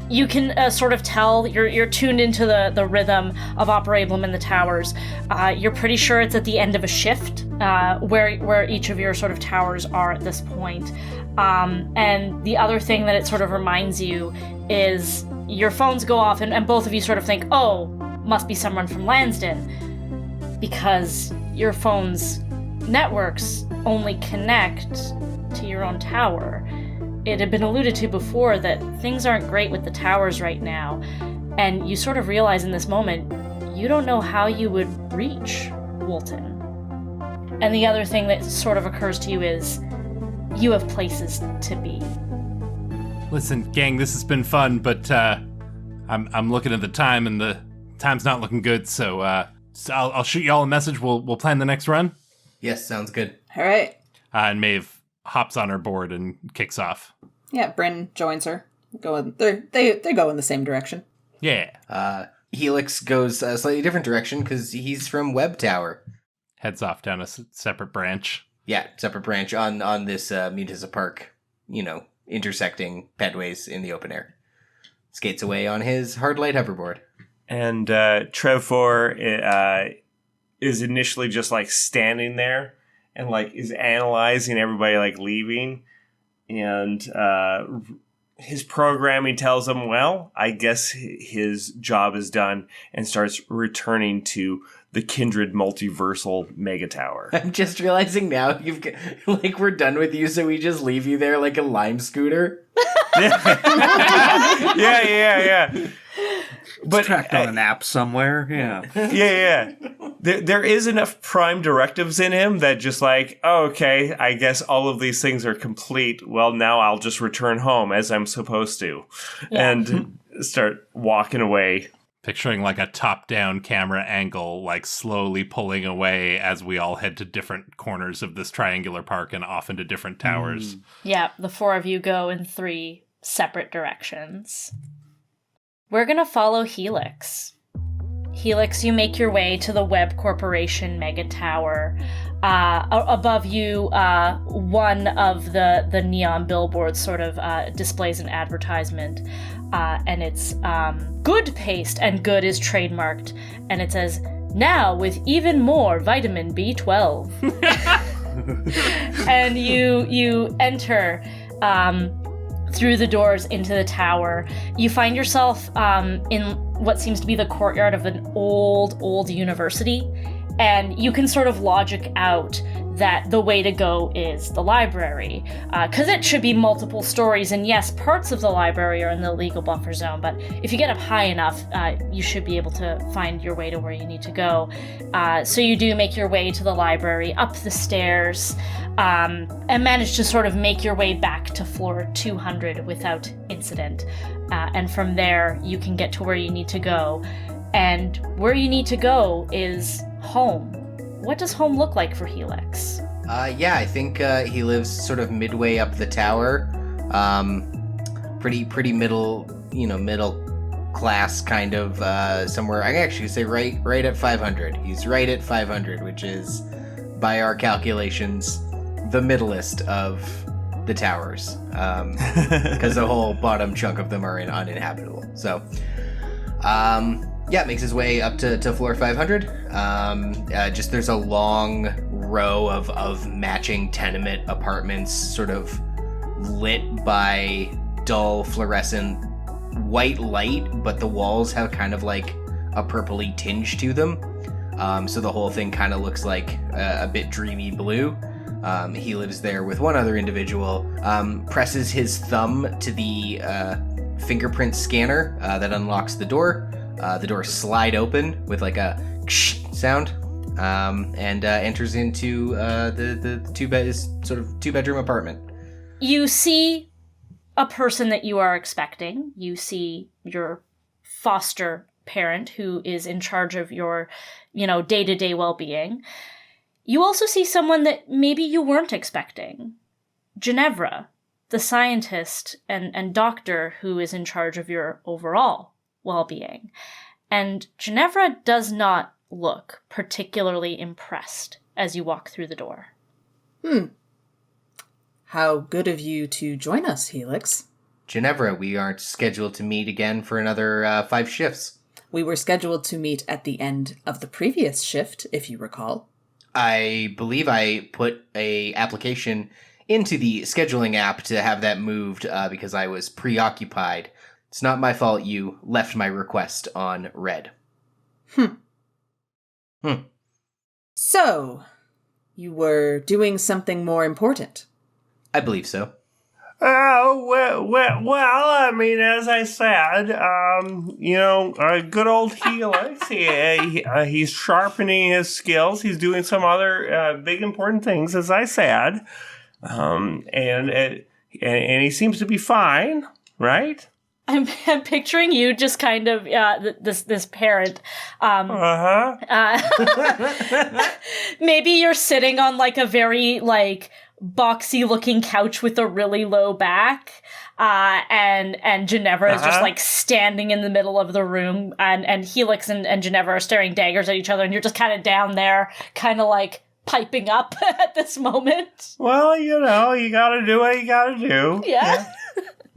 You can sort of tell, you're tuned into the rhythm of Operablum in the towers. You're pretty sure it's at the end of a shift, where each of your sort of towers are at this point. And the other thing that it sort of reminds you is your phones go off and both of you sort of think, oh, must be someone from Lansden, because your phone's networks only connect to your own tower. It had been alluded to before that things aren't great with the towers right now, and you sort of realize in this moment, you don't know how you would reach Woldton. And the other thing that sort of occurs to you is you have places to be. Listen, gang, this has been fun, but I'm looking at the time, and the time's not looking good. So I'll shoot y'all a message. We'll plan the next run. Yes, sounds good. All right. And Maeve hops on her board and kicks off. Yeah, Bryn joins her. They go in the same direction. Yeah. Helix goes a slightly different direction because he's from Web Tower. Heads off down a separate branch. Yeah, separate branch on this Muntisa Park, intersecting pedways in the open air. Skates away on his hard light hoverboard. And Trevor is initially just like standing there and like is analyzing everybody like leaving. And his programming tells him, well, I guess his job is done, and starts returning to the Kindred Multiversal Mega Tower. I'm just realizing now we're done with you, so we just leave you there like a lime scooter. Yeah. But tracked on an app somewhere. Yeah. There is enough prime directives in him that just like, oh, okay, I guess all of these things are complete. Well, now I'll just return home as I'm supposed to, and start walking away. Picturing like a top-down camera angle, like slowly pulling away as we all head to different corners of this triangular park and off into different towers. Yeah, the four of you go in 3 separate directions. We're gonna follow Helix. Helix, you make your way to the Web Corporation Mega Tower. Above you, one of the neon billboards sort of displays an advertisement. And it's good paste, and good is trademarked. And it says, now with even more vitamin B12. And you enter through the doors into the tower. You find yourself in what seems to be the courtyard of an old university. And you can sort of logic out that the way to go is the library, because it should be multiple stories, and yes, parts of the library are in the legal buffer zone, but if you get up high enough, you should be able to find your way to where you need to go. So you do make your way to the library, up the stairs, and manage to sort of make your way back to floor 200 without incident. And from there, you can get to where you need to go. And where you need to go is home. What does home look like for Helix? I think he lives sort of midway up the tower. Pretty middle class kind of somewhere. I actually say right at 500. He's right at 500, which is, by our calculations, the middlest of the towers. Because the whole bottom chunk of them are uninhabitable. So, makes his way up to floor 500. Just there's a long row of matching tenement apartments, sort of lit by dull fluorescent white light, but the walls have kind of like a purpley tinge to them. So the whole thing kind of looks like a bit dreamy blue. He lives there with one other individual, presses his thumb to the fingerprint scanner that unlocks the door. The doors slide open with like a sound, and enters into the two-bedroom apartment. You see a person that you are expecting. You see your foster parent who is in charge of your, day-to-day well-being. You also see someone that maybe you weren't expecting. Ginevra, the scientist and doctor who is in charge of your overall well-being. And Ginevra does not look particularly impressed as you walk through the door. How good of you to join us, Helix. Ginevra, we aren't scheduled to meet again for another 5 shifts. We were scheduled to meet at the end of the previous shift, if you recall. I believe I put a application into the scheduling app to have that moved because I was preoccupied. It's not my fault you left my request on red. So, you were doing something more important. I believe so. Well, I mean, as I said, good old Helix, he's sharpening his skills. He's doing some other big important things, as I said. And he seems to be fine, right? I'm picturing you just kind of this parent. Maybe you're sitting on like a very like boxy looking couch with a really low back, and Ginevra is just like standing in the middle of the room, and Helix and Ginevra are staring daggers at each other, and you're just kind of down there, kind of like piping up at this moment. Well, you gotta do what you gotta do. Yeah.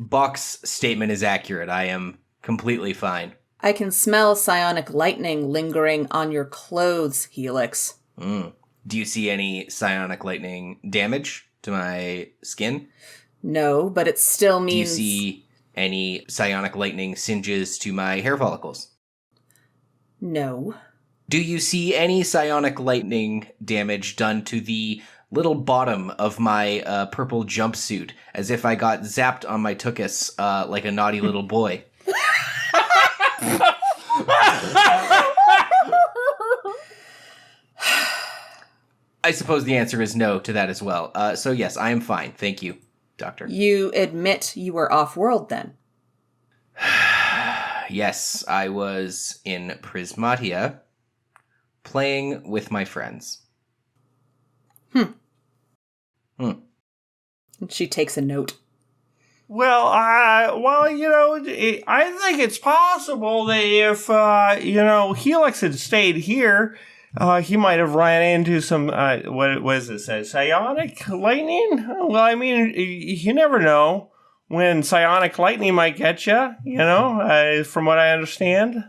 Bach's statement is accurate. I am completely fine. I can smell psionic lightning lingering on your clothes, Helix. Do you see any psionic lightning damage to my skin? No, but it still means... Do you see any psionic lightning singes to my hair follicles? No. Do you see any psionic lightning damage done to the little bottom of my purple jumpsuit, as if I got zapped on my tuchus like a naughty little boy? I suppose the answer is no to that as well. So yes, I am fine. Thank you, Doctor. You admit you were off-world then? Yes, I was in Prismatia, playing with my friends. And she takes a note. Well, I think it's possible that if, Helix had stayed here, he might have ran into some, what was this, psionic lightning? Well, I mean, you never know when psionic lightning might get you, from what I understand.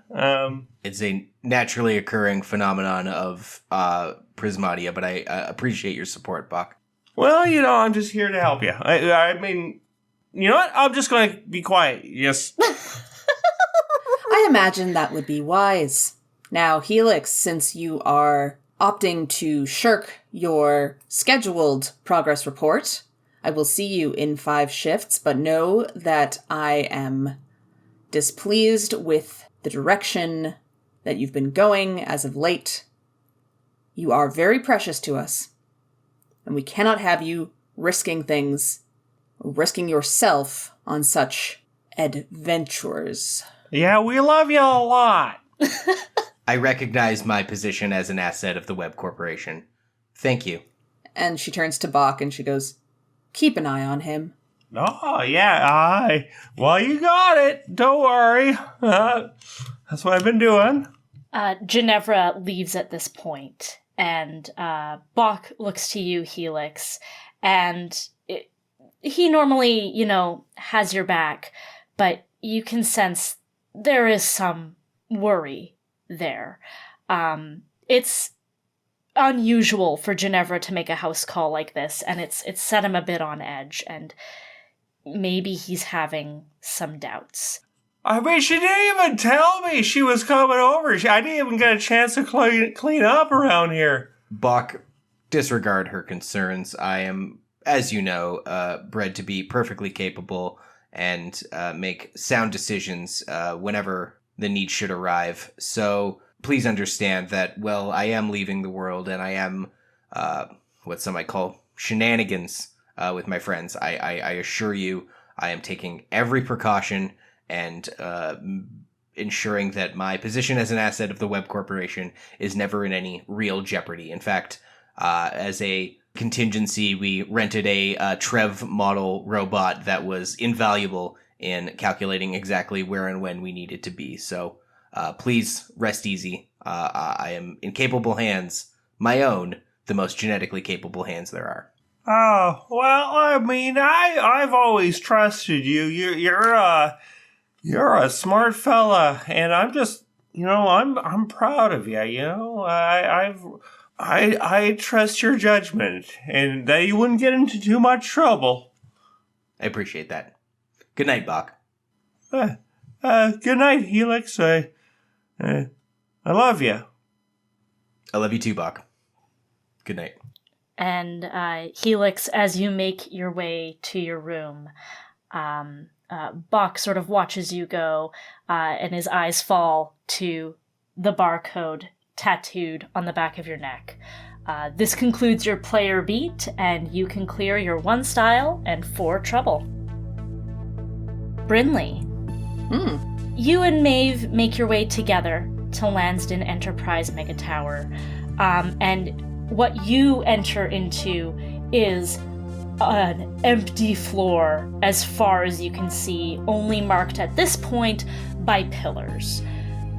It's a naturally occurring phenomenon of Prismatia, but I appreciate your support, Bach. Well, I'm just here to help you. I mean, you know what? I'm just going to be quiet. Yes. I imagine that would be wise. Now, Helix, since you are opting to shirk your scheduled progress report, I will see you in 5 shifts, but know that I am displeased with the direction that you've been going as of late. You are very precious to us, and we cannot have you risking things, risking yourself on such adventures. Yeah, we love you a lot. I recognize my position as an asset of the Web Corporation. Thank you. And she turns to Bach and she goes, keep an eye on him. Oh, yeah, well, you got it. Don't worry. That's what I've been doing. Ginevra leaves at this point, and Bach looks to you, Helix, and he normally, has your back, but you can sense there is some worry there. It's unusual for Ginevra to make a house call like this, and it's set him a bit on edge, and maybe he's having some doubts. I mean, she didn't even tell me she was coming over. I didn't even get a chance to clean up around here. Bach, disregard her concerns. I am, as you know, bred to be perfectly capable and make sound decisions whenever the need should arrive. So please understand that, well, I am leaving the world and I am what some might call shenanigans with my friends. I assure you I am taking every precaution and ensuring that my position as an asset of the Web Corporation is never in any real jeopardy. In fact, as a contingency, we rented a Trev model robot that was invaluable in calculating exactly where and when we needed to be. So please rest easy. I am in capable hands, my own, the most genetically capable hands there are. Oh, well, I mean, I've always trusted you. You're a smart fella, and I'm just, I'm proud of you. I trust your judgment, and that you wouldn't get into too much trouble. I appreciate that. Good night, Bach. Good night, Helix. I love you. I love you too, Bach. Good night. And Helix, as you make your way to your room, Bach sort of watches you go, and his eyes fall to the barcode tattooed on the back of your neck. This concludes your player beat, and you can clear your 1 style and 4 trouble. Brinley. You and Maeve make your way together to Lansden Enterprise Mega Tower, and what you enter into is an empty floor as far as you can see, only marked at this point by pillars.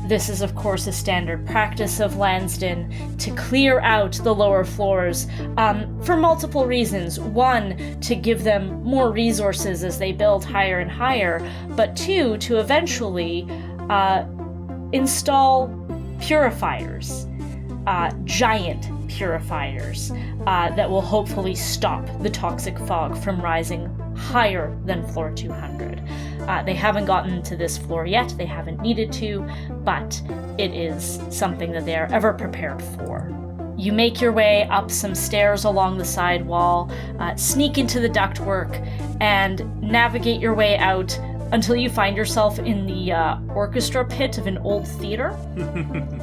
This is, of course, a standard practice of Lansden to clear out the lower floors for multiple reasons. 1, to give them more resources as they build higher and higher, but 2, to eventually install purifiers, giant purifiers, that will hopefully stop the toxic fog from rising higher than floor 200. They haven't gotten to this floor yet, they haven't needed to, but it is something that they are ever prepared for. You make your way up some stairs along the side wall, sneak into the ductwork, and navigate your way out until you find yourself in the orchestra pit of an old theater.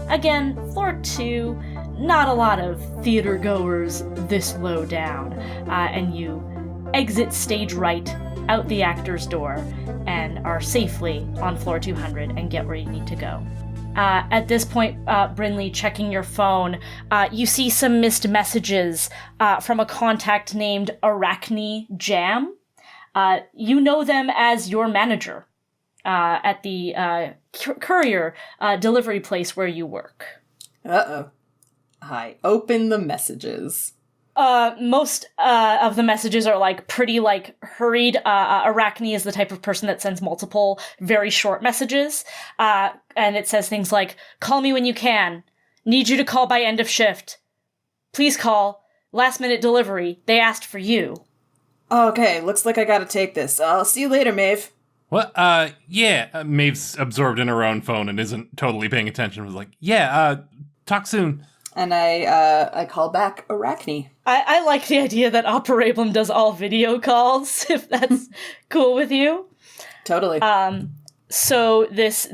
Again, floor 2, not a lot of theater goers this low down, and you exit stage right out the actor's door and are safely on floor 200 and get where you need to go. At this point, Brinley, checking your phone, you see some missed messages from a contact named Arachne Jam. You know them as your manager at the courier delivery place where you work. Uh-oh. I open the messages. Most of the messages are pretty hurried. Arachne is the type of person that sends multiple very short messages. And it says things like, "Call me when you can. Need you to call by end of shift. Please call. Last minute delivery. They asked for you." Okay, looks like I gotta take this. I'll see you later, Maeve. What? Yeah. Maeve's absorbed in her own phone and isn't totally paying attention. Was like, yeah, talk soon. And I call back Arachne. I like the idea that Operablum does all video calls, if that's cool with you. Totally. So this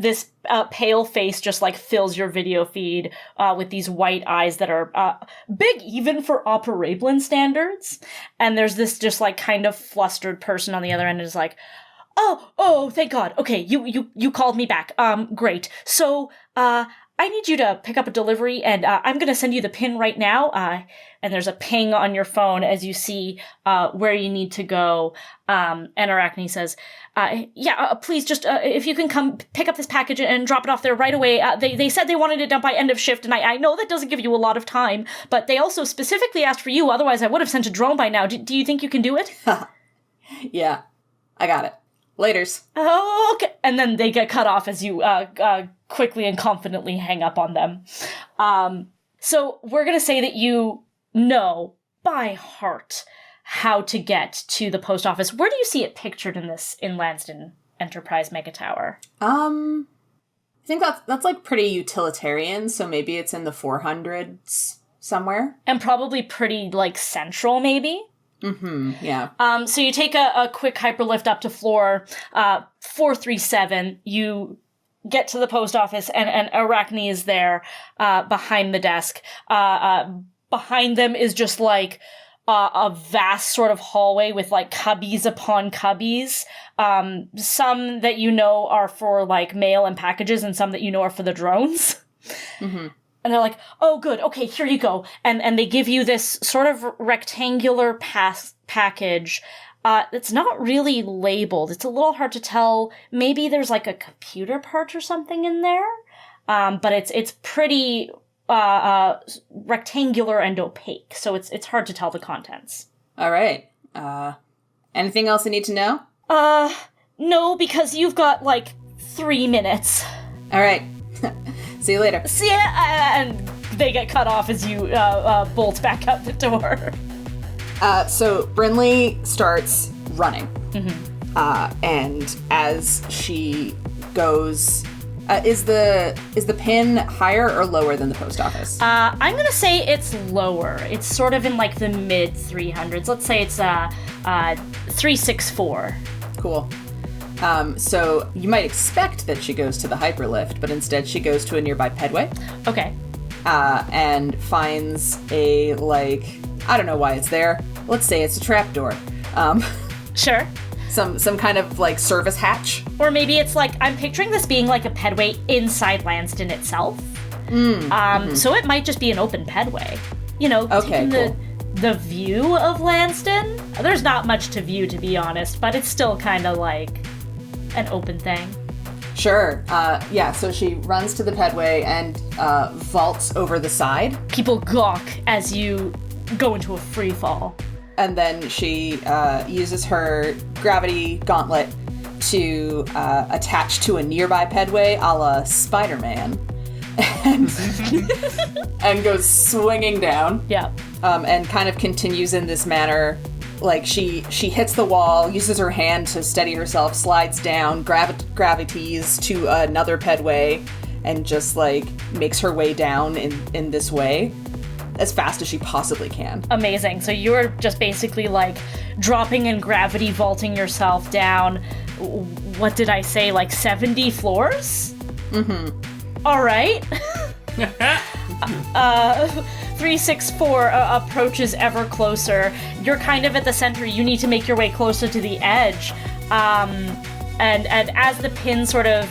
pale face just fills your video feed with these white eyes that are big even for Operablum standards. And there's this just kind of flustered person on the other end and is like, oh, thank God. Okay, you called me back. Great. So, I need you to pick up a delivery, and I'm going to send you the pin right now. And there's a ping on your phone as you see where you need to go. And Arachne says, please just, if you can come pick up this package and drop it off there right away. They said they wanted it done by end of shift, and I know that doesn't give you a lot of time, but they also specifically asked for you, otherwise I would have sent a drone by now. Do you think you can do it? Yeah, I got it. Laters. Oh, okay. And then they get cut off as you quickly and confidently hang up on them. So we're going to say that you know by heart how to get to the post office. Where do you see it pictured in Lansden Enterprise Mega Tower? I think that's pretty utilitarian, so maybe it's in the 400s somewhere. And probably pretty central, maybe? Mm-hmm, yeah. So you take a quick hyperlift up to floor 437. You get to the post office, and Arachne is there behind the desk. Behind them is just a vast sort of hallway with cubbies upon cubbies. Some that you know are for mail and packages, and some that you know are for the drones. Mm-hmm. And they're like, oh, good, okay, here you go. And they give you this sort of rectangular package that's not really labeled. It's a little hard to tell. Maybe there's a computer part or something in there. But it's pretty rectangular and opaque, so it's hard to tell the contents. All right. Anything else I need to know? No, because you've got 3 minutes. All right. See you later. See ya! And they get cut off as you bolt back out the door. So Brinley starts running. Mm-hmm. And as she goes Is the pin higher or lower than the post office? I'm gonna say it's lower. It's sort of in like the mid 300s. Let's say it's 364. Cool. So you might expect that she goes to the hyperlift, but instead she goes to a nearby pedway. Okay. And finds a, like, I don't know why it's there. Let's say it's a trapdoor. Sure. Some kind of, like, service hatch. Or maybe it's like, I'm picturing this being like a pedway inside Lanston itself. So it might just be an open pedway. You know, okay, taking cool. the view of Lanston. There's not much to view, to be honest, but it's still kind of like an open thing. Sure. So she runs to the pedway and vaults over the side. People gawk as you go into a free fall. And then she uses her gravity gauntlet to attach to a nearby pedway a la Spider-Man. and goes swinging down. Yeah. And kind of continues in this manner. Like, she hits the wall, uses her hand to steady herself, slides down, gravities to another pedway, and just, like, makes her way down in this way as fast as she possibly can. Amazing. So you're just basically, like, dropping and gravity vaulting yourself down, what did I say, like 70 floors? Mm-hmm. All right. 364 approaches ever closer. You're kind of at the center. You need to make your way closer to the edge. And as the pin sort of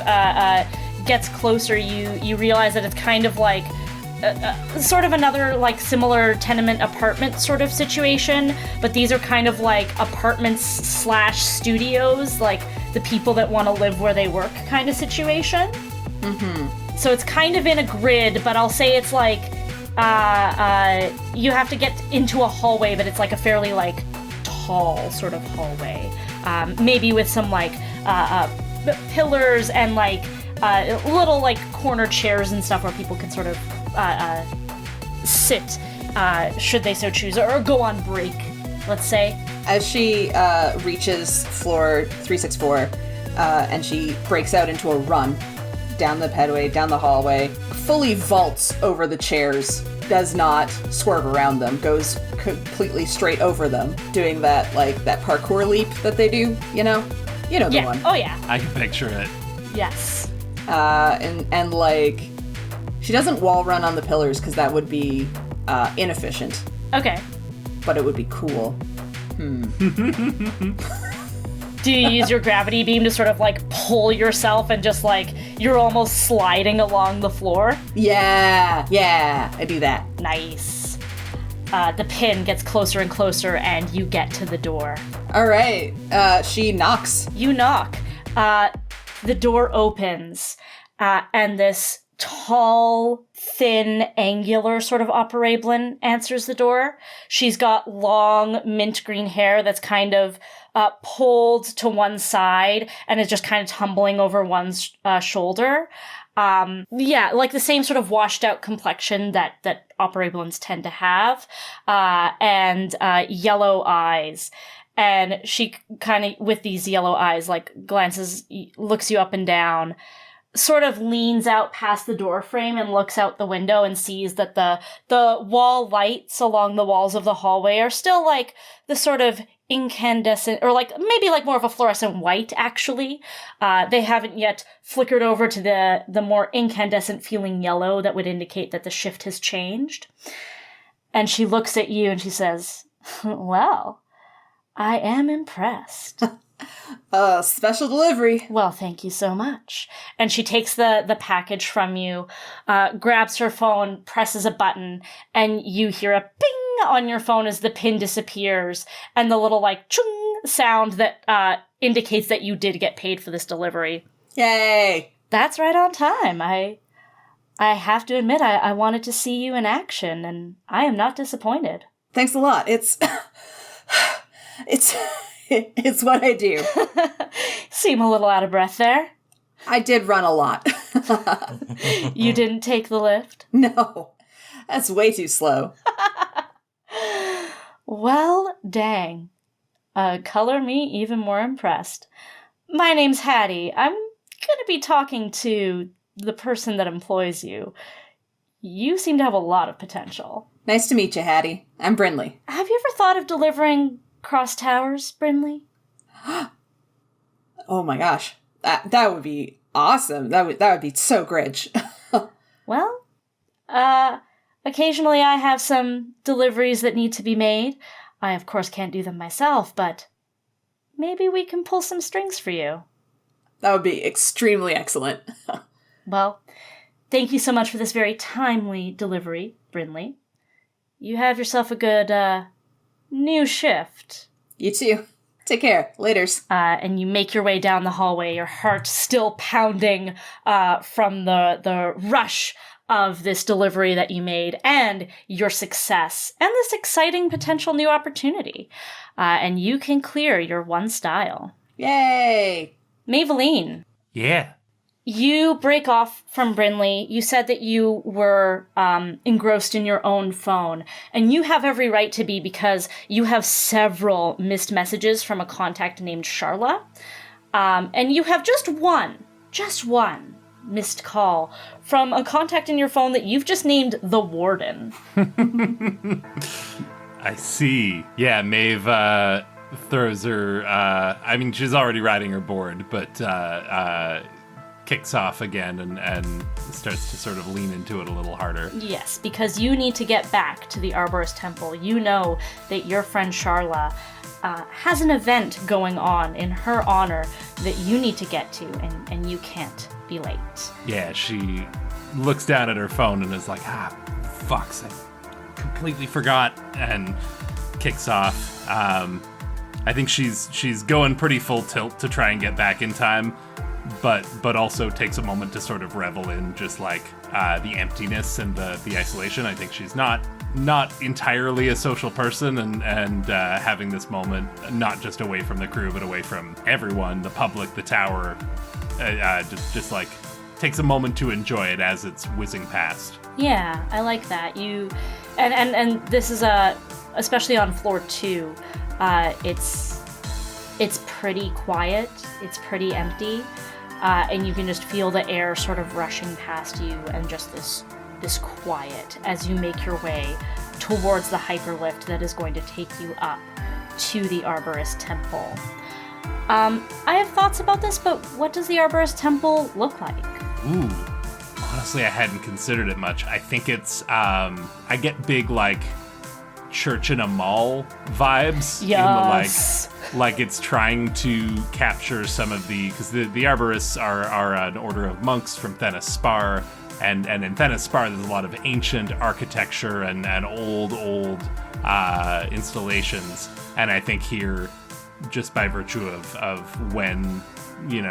gets closer, you realize that it's kind of like sort of another, like, similar tenement apartment sort of situation, but these are kind of like apartments / studios, like the people that want to live where they work kind of situation. Mm-hmm. So it's kind of in a grid, but I'll say it's like you have to get into a hallway, but it's like a fairly, like, tall sort of hallway, maybe with some, like, pillars and, like, little, like, corner chairs and stuff where people can sort of sit, should they so choose, or go on break, let's say. As she reaches floor 364, and she breaks out into a run down the pedway, down the hallway, fully vaults over the chairs, does not swerve around them, goes completely straight over them, doing that, like, that parkour leap that they do, you know the one. Oh yeah. I can picture it. Yes. And like, she doesn't wall run on the pillars because that would be inefficient. Okay. But it would be cool. Do you use your gravity beam to sort of, like, pull yourself and just, like, you're almost sliding along the floor? Yeah, I do that. Nice. The pin gets closer and closer, and you get to the door. All right. She knocks. You knock. The door opens, and this tall, thin, angular sort of Maeveline answers the door. She's got long mint green hair that's kind of pulled to one side and is just kind of tumbling over one's shoulder. Like the same sort of washed out complexion that Maevelines tend to have, and yellow eyes. And she kind of, with these yellow eyes, like, looks you up and down, sort of leans out past the door frame and looks out the window and sees that the wall lights along the walls of the hallway are still, like, the sort of incandescent, or, like, maybe, like, more of a fluorescent white, actually. They haven't yet flickered over to the more incandescent feeling yellow that would indicate that the shift has changed. And she looks at you and she says, "Well, I am impressed." Special delivery. Well, thank you so much. And she takes the package from you, grabs her phone, presses a button, and you hear a ping on your phone as the pin disappears, and the little, like, chung sound that indicates that you did get paid for this delivery. Yay! That's right on time. I have to admit, I wanted to see you in action, and I am not disappointed. Thanks a lot. It's what I do. Seem a little out of breath there. I did run a lot. You didn't take the lift? No. That's way too slow. Well, dang. Color me even more impressed. My name's Hattie. I'm gonna be talking to the person that employs you, you seem to have a lot of potential. Nice to meet you, Hattie. I'm Brinley. Have you ever thought of delivering cross towers, Brinley? Oh my gosh. That would be awesome. That would be so great. Well, occasionally I have some deliveries that need to be made. I, of course, can't do them myself, but maybe we can pull some strings for you. That would be extremely excellent. Well, thank you so much for this very timely delivery, Brinley. You have yourself a good, new shift. You too. Take care. Laters. And you make your way down the hallway, your heart still pounding from the rush of this delivery that you made and your success and this exciting potential new opportunity. And you can clear your 1 style. Yay! Maeveline. Yeah. You break off from Brinley. You said that you were engrossed in your own phone, and you have every right to be because you have several missed messages from a contact named Charla, and you have just one missed call from a contact in your phone that you've just named the Warden. I see. Yeah, Maeve throws her, I mean, she's already riding her board, but kicks off again and starts to sort of lean into it a little harder. Yes, because you need to get back to the Arborist Temple. You know that your friend Charla has an event going on in her honor that you need to get to, and you can't be late. Yeah, she looks down at her phone and is like, fucks, I completely forgot, and kicks off. I think she's going pretty full tilt to try and get back in time, but also takes a moment to sort of revel in just like the emptiness and the isolation. I think she's not entirely a social person, and having this moment not just away from the crew but away from everyone, the public, the tower, just like takes a moment to enjoy it as it's whizzing past. Yeah, I like that. You and this is especially on floor 2. It's pretty quiet. It's pretty empty. And you can just feel the air sort of rushing past you, and just this quiet as you make your way towards the hyperlift that is going to take you up to the Arborist Temple. I have thoughts about this, but what does the Arborist Temple look like? Ooh, honestly, I hadn't considered it much. I think it's, I get big, like, church in a mall vibes. Yes. In the, like it's trying to capture some of because the Arborists are an order of monks from Thenis Spar, and in Thenis Spar there's a lot of ancient architecture and old installations, and I think here, just by virtue of when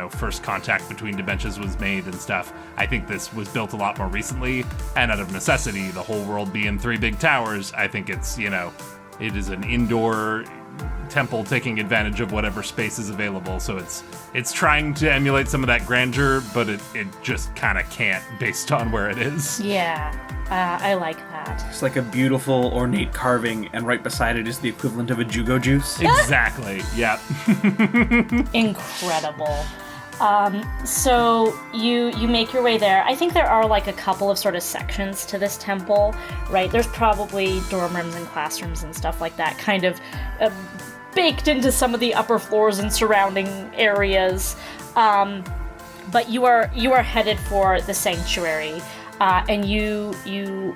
first contact between dimensions was made and stuff, I think this was built a lot more recently, and out of necessity, the whole world being 3 big towers, I think it's, it is an indoor temple taking advantage of whatever space is available, so it's trying to emulate some of that grandeur, but it just kind of can't based on where it is. Yeah, I like that. It's like a beautiful, ornate carving, and right beside it is the equivalent of a jugo juice. Exactly, yep. Incredible. So you make your way there. I think there are like a couple of sort of sections to this temple, right? There's probably dorm rooms and classrooms and stuff like that, kind of baked into some of the upper floors and surrounding areas. But you are headed for the sanctuary, and you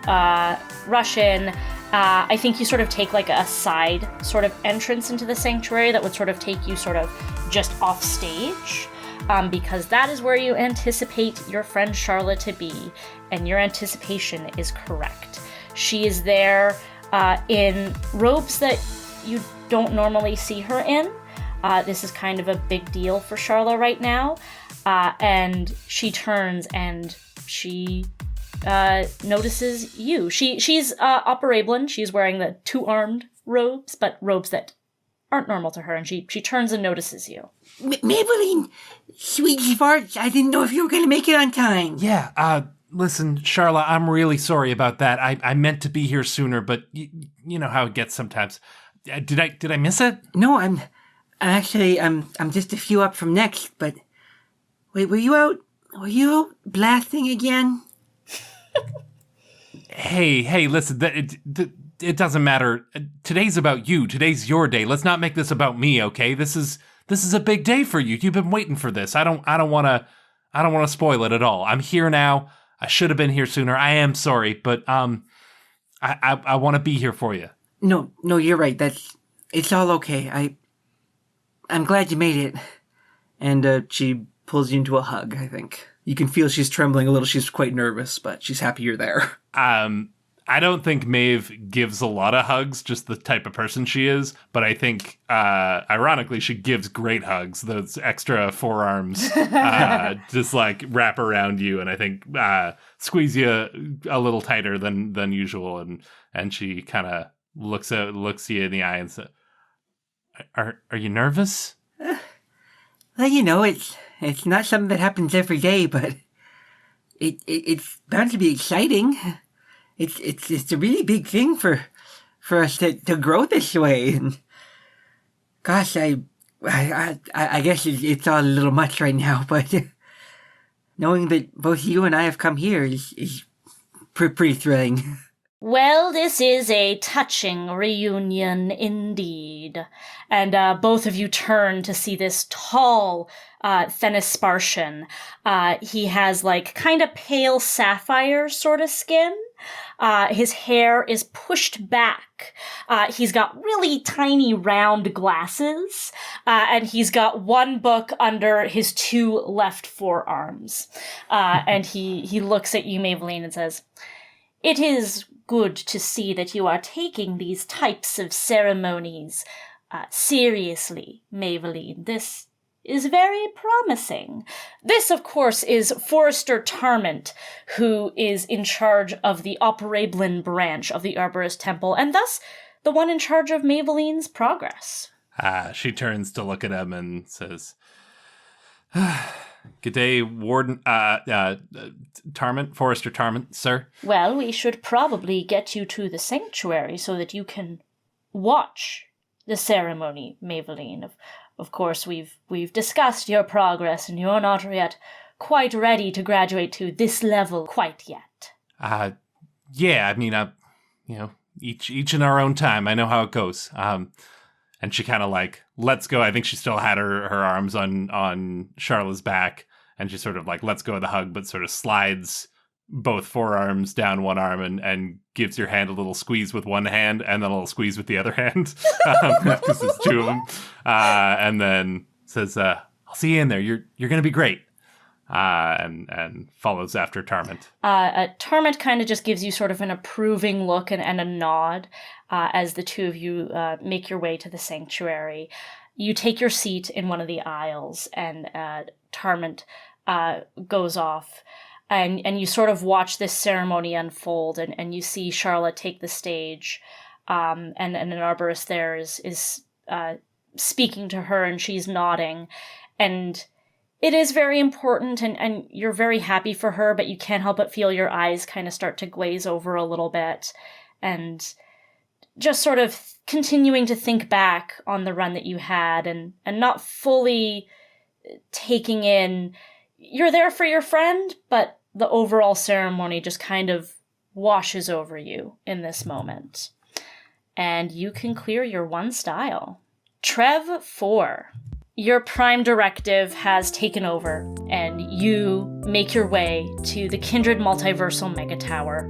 rush in. I think you sort of take like a side sort of entrance into the sanctuary that would sort of take you sort of just off stage. Because that is where you anticipate your friend Charlotte to be, and your anticipation is correct. She is there in robes that you don't normally see her in. This is kind of a big deal for Charlotte right now, and she turns and she notices you. She's Operablin. She's wearing the 2-armed robes, but robes that aren't normal to her, and she turns and notices you. Maeveline, sweetheart, I didn't know if you were going to make it on time. Yeah, listen, Charla, I'm really sorry about that. I meant to be here sooner, but you know how it gets sometimes. Did I miss it? No, I'm just a few up from next, but wait, were you out Are you blasting again? Hey, listen, it doesn't matter. Today's about you. Today's your day. Let's not make this about me, okay? This is a big day for you. You've been waiting for this. I don't want to spoil it at all. I'm here now. I should have been here sooner. I am sorry, but I want to be here for you. No, you're right. It's all okay. I'm glad you made it. And she pulls you into a hug, I think. You can feel she's trembling a little. She's quite nervous, but she's happy you're there. I don't think Maeve gives a lot of hugs, just the type of person she is. But I think, ironically, she gives great hugs. Those extra forearms just like wrap around you, and I think squeeze you a little tighter than usual. And she kind of looks you in the eye and says, "Are you nervous?" Well, it's not something that happens every day, but it's bound to be exciting. It's a really big thing for us to grow this way. And gosh, I guess it's all a little much right now, but knowing that both you and I have come here is pretty thrilling. Well, this is a touching reunion indeed. And both of you turn to see this tall Thenispartian. He has like kind of pale sapphire sort of skin. His hair is pushed back. He's got really tiny round glasses. And he's got one book under his two left forearms. And he looks at you, Maeveline, and says, "It is good to see that you are taking these types of ceremonies seriously, Maeveline. This is very promising." This, of course, is Forrester Tarmant, who is in charge of the Operablin branch of the Arborist Temple, and thus the one in charge of Maeveline's progress. She turns to look at him and says, "Good day, Warden, Tarmant, Forrester Tarmant, sir." Well, we should probably get you to the sanctuary so that you can watch the ceremony, Maeveline. Of course, we've discussed your progress, and you're not yet quite ready to graduate to this level quite yet. Yeah, I mean, each in our own time. I know how it goes. And she kind of like lets go. I think she still had her arms on Charlotte's back, and she sort of like lets go of the hug, but sort of slides both forearms down one arm and gives your hand a little squeeze with one hand and then a little squeeze with the other hand, because there's two of them. And then says, "I'll see you in there. You're going to be great." And follows after Tarmant. Tarmant kind of just gives you sort of an approving look and a nod as the two of you make your way to the sanctuary. You take your seat in one of the aisles, and Tarmant goes off, and you sort of watch this ceremony unfold, and you see Charlotte take the stage, and an arborist there is speaking to her, and she's nodding, and it is very important, and you're very happy for her, but you can't help but feel your eyes kind of start to glaze over a little bit, and just sort of continuing to think back on the run that you had, and not fully taking in, you're there for your friend, but the overall ceremony just kind of washes over you in this moment. And you can clear your one style. Trev 4. Your prime directive has taken over, and you make your way to the Kindred Multiversal Mega Tower.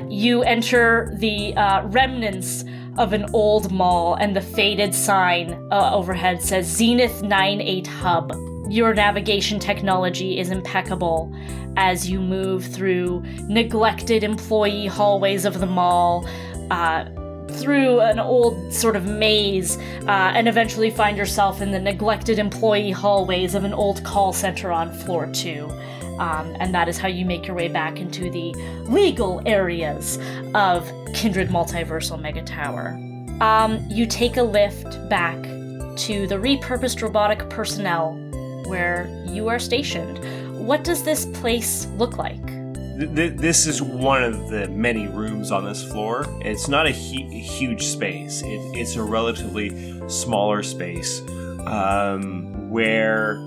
You enter the remnants of an old mall, and the faded sign overhead says Zenith 98 Hub. Your navigation technology is impeccable as you move through neglected employee hallways of the mall, through an old sort of maze, and eventually find yourself in the neglected employee hallways of an old call center on floor 2. And that is how you make your way back into the legal areas of Kindred Multiversal Mega Tower. You take a lift back to the repurposed robotic personnel where you are stationed. What does this place look like? This is one of the many rooms on this floor. It's not a huge space. It's a relatively smaller space where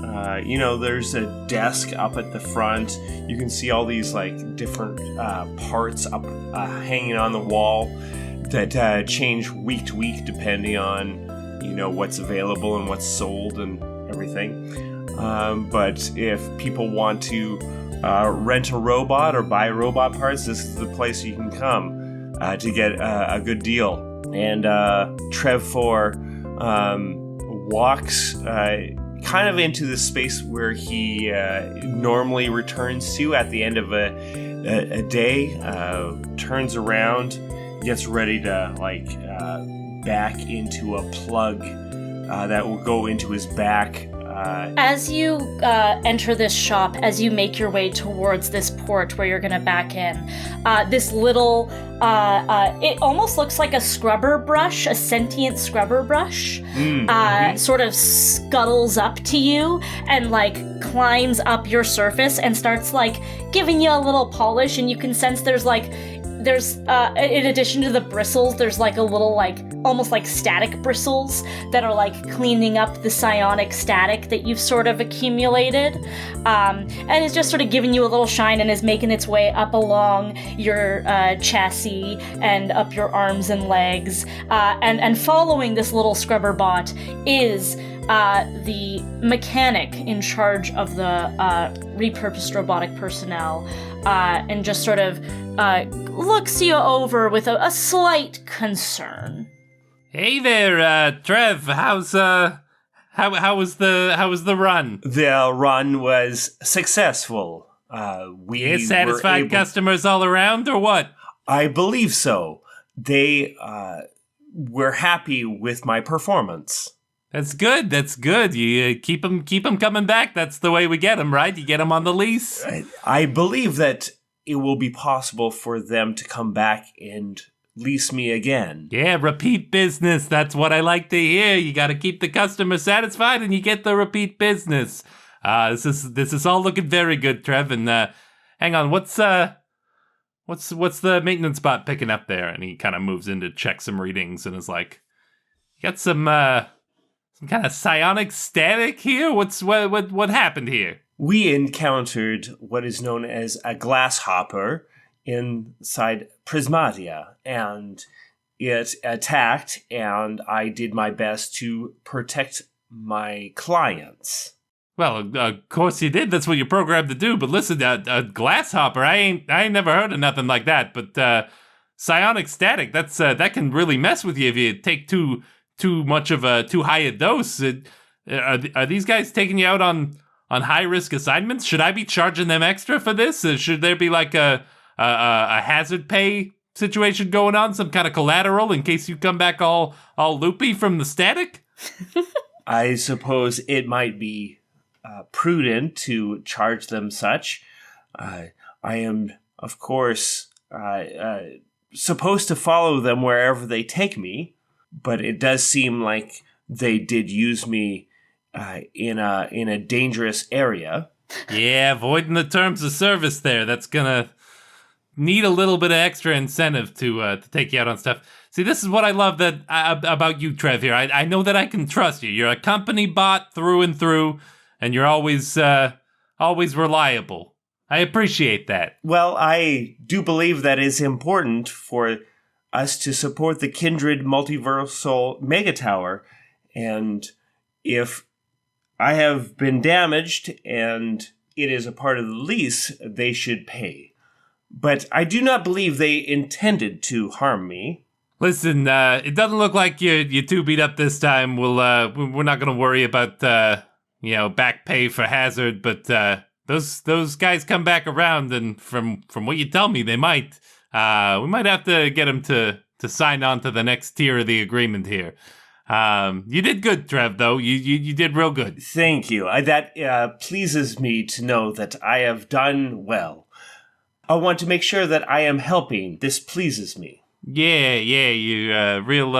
There's a desk up at the front. You can see all these like different parts up hanging on the wall that change week to week depending on what's available and what's sold and everything. But if people want to rent a robot or buy robot parts, this is the place you can come to get a good deal. And Trev4 walks kind of into the space where he normally returns to at the end of a day, turns around, gets ready to back into a plug that will go into his back. As you enter this shop, as you make your way towards this port where you're going to back in, this little, it almost looks like a scrubber brush, a sentient scrubber brush, sort of scuttles up to you and climbs up your surface and starts giving you a little polish, and you can sense there's in addition to the bristles, there's a little almost static bristles that are cleaning up the psionic static that you've sort of accumulated. And it's just sort of giving you a little shine and is making its way up along your chassis and up your arms and legs. And following this little scrubber bot is the mechanic in charge of the repurposed robotic personnel, and just sort of looks you over with a slight concern. Hey there, Trev. How was the run? The run was successful. We satisfied customers all around, or what? I believe so. They were happy with my performance. That's good. That's good. You keep them coming back. That's the way we get them, right? You get them on the lease. I believe that it will be possible for them to come back and lease me again. Yeah, repeat business. That's what I like to hear. You got to keep the customer satisfied, and you get the repeat business. This is all looking very good, Trev. And hang on, what's the maintenance bot picking up there? And he kind of moves in to check some readings and is like, "You got some kind of psionic static here? What happened here?" We encountered what is known as a glasshopper inside Prismatia, and it attacked, and I did my best to protect my clients. Well, of course you did. That's what you're programmed to do. But listen, a glasshopper, I ain't never heard of nothing like that. But psionic static, that can really mess with you if you take too much of too high a dose. Are these guys taking you out on high risk assignments? Should I be charging them extra for this? Should there be a hazard pay situation going on, some kind of collateral in case you come back all loopy from the static? I suppose it might be prudent to charge them such. I am, of course, supposed to follow them wherever they take me, but it does seem like they did use me in a dangerous area. Yeah, voiding the terms of service there. That's gonna need a little bit of extra incentive to take you out on stuff. See, this is what I love about you, Trev. Here, I know that I can trust you. You're a company bot through and through, and you're always reliable. I appreciate that. Well, I do believe that it's important for us to support the Kindred Multiversal Megatower, and if I have been damaged and it is a part of the lease, they should pay. But I do not believe they intended to harm me. Listen, it doesn't look like you're too beat up this time. We're not going to worry about back pay for hazard, but those guys come back around, and from what you tell me, they might. We might have to get them to sign on to the next tier of the agreement here. You did good, Trev, though. You did real good. Thank you. That pleases me to know that I have done well. I want to make sure that I am helping. This pleases me. Yeah, you real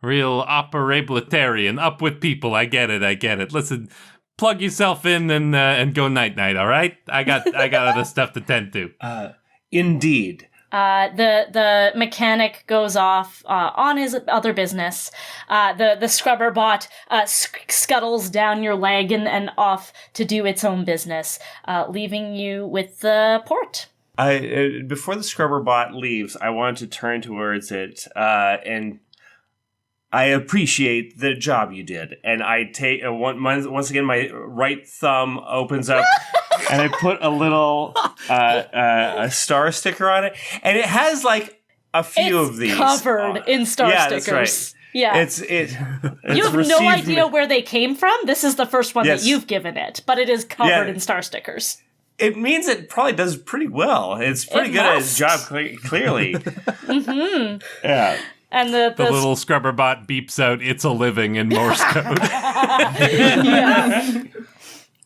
operabilitarian, up with people. I get it. Listen, plug yourself in and go night, all right? I got other stuff to tend to. Indeed. The mechanic goes off on his other business. The scrubber bot scuttles down your leg and off to do its own business, leaving you with the port. Before the scrubber bot leaves, I want to turn towards it and I appreciate the job you did. And I take once again, my right thumb opens up. And I put a little a star sticker on it, and it has like a few of these covered in star stickers. That's right. Yeah, it's you have no idea where they came from. This is the first one that you've given it, but it is covered in star stickers. It means it probably does pretty well. It's pretty good at its job, clearly. Mm-hmm. Yeah. And the little scrubber bot beeps out, "It's a living" in Morse code. Yeah.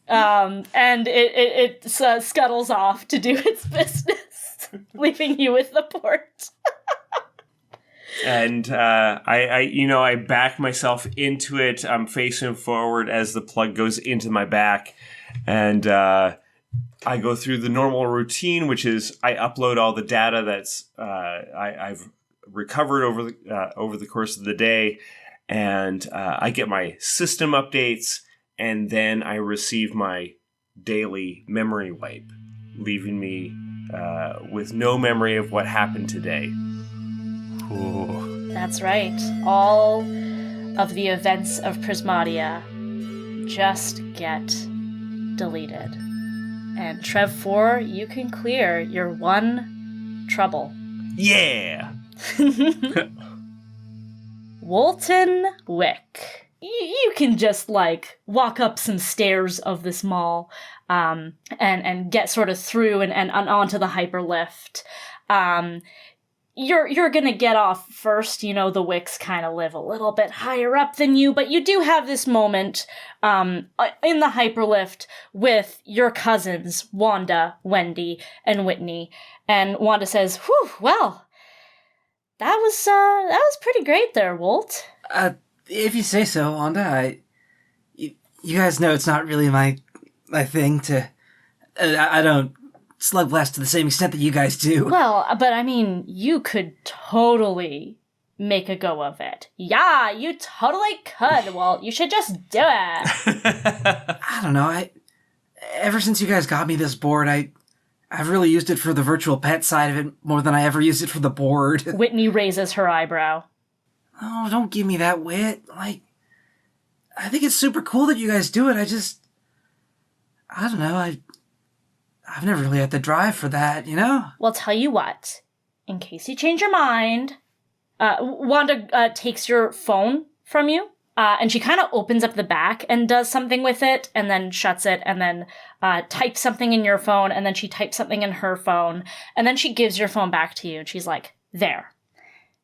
And it scuttles off to do its business, leaving you with the port. And I back myself into it. I'm facing forward as the plug goes into my back, and I go through the normal routine, which is I upload all the data that's I've recovered over the course of the day, and I get my system updates. And then I receive my daily memory wipe, leaving me with no memory of what happened today. Ooh. That's right. All of the events of Prismatia just get deleted. And Trev 4, you can clear your one trouble. Yeah! Woldton Wick. You can just, like, walk up some stairs of this mall and get sort of through and onto the hyperlift. You're gonna get off first. You know, the Wicks kind of live a little bit higher up than you, but you do have this moment in the hyperlift with your cousins, Wanda, Wendy, and Whitney. And Wanda says, "Whew, well, that was pretty great there, Wolt." If you say so, Wanda, you guys know it's not really my thing to... I don't Slugblast to the same extent that you guys do. Well, but I mean, you could totally make a go of it. Yeah, you totally could. Well, you should just do it. I don't know. Ever since you guys got me this board, I've really used it for the virtual pet side of it more than I ever used it for the board. Whitney raises her eyebrow. Oh, don't give me that wit. Like, I think it's super cool that you guys do it. I don't know. I've never really had the drive for that, you know? Well, tell you what. In case you change your mind, Wanda takes your phone from you, and she kind of opens up the back and does something with it, and then shuts it, and then types something in your phone, and then she types something in her phone, and then she gives your phone back to you, and she's like, "There.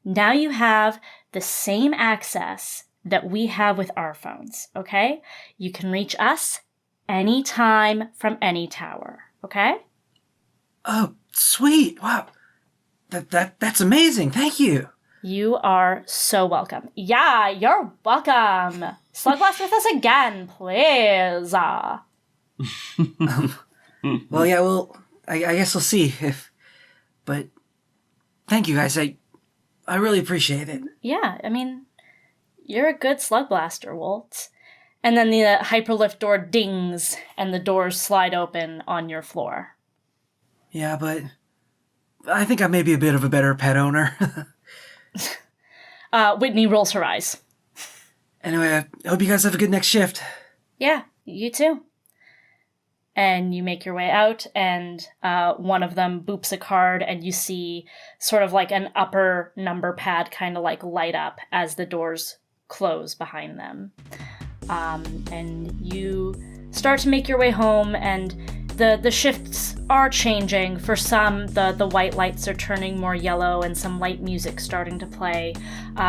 Now you have the same access that we have with our phones, okay? You can reach us anytime from any tower, okay?" Oh, sweet. Wow. That's amazing. Thank you. You are so welcome. Yeah, you're welcome. Slugblast with us again, please. Well, yeah, I guess we'll see but thank you guys. I really appreciate it. Yeah, I mean, you're a good Slugblaster, Wolt. And then the hyperlift door dings, and the doors slide open on your floor. Yeah, but I think I may be a bit of a better pet owner. Whitney rolls her eyes. Anyway, I hope you guys have a good next shift. Yeah, you too. And you make your way out, and one of them boops a card, and you see sort of like an upper number pad kind of like light up as the doors close behind them. And you start to make your way home, and the shifts are changing. For some, the white lights are turning more yellow, and some light music starting to play.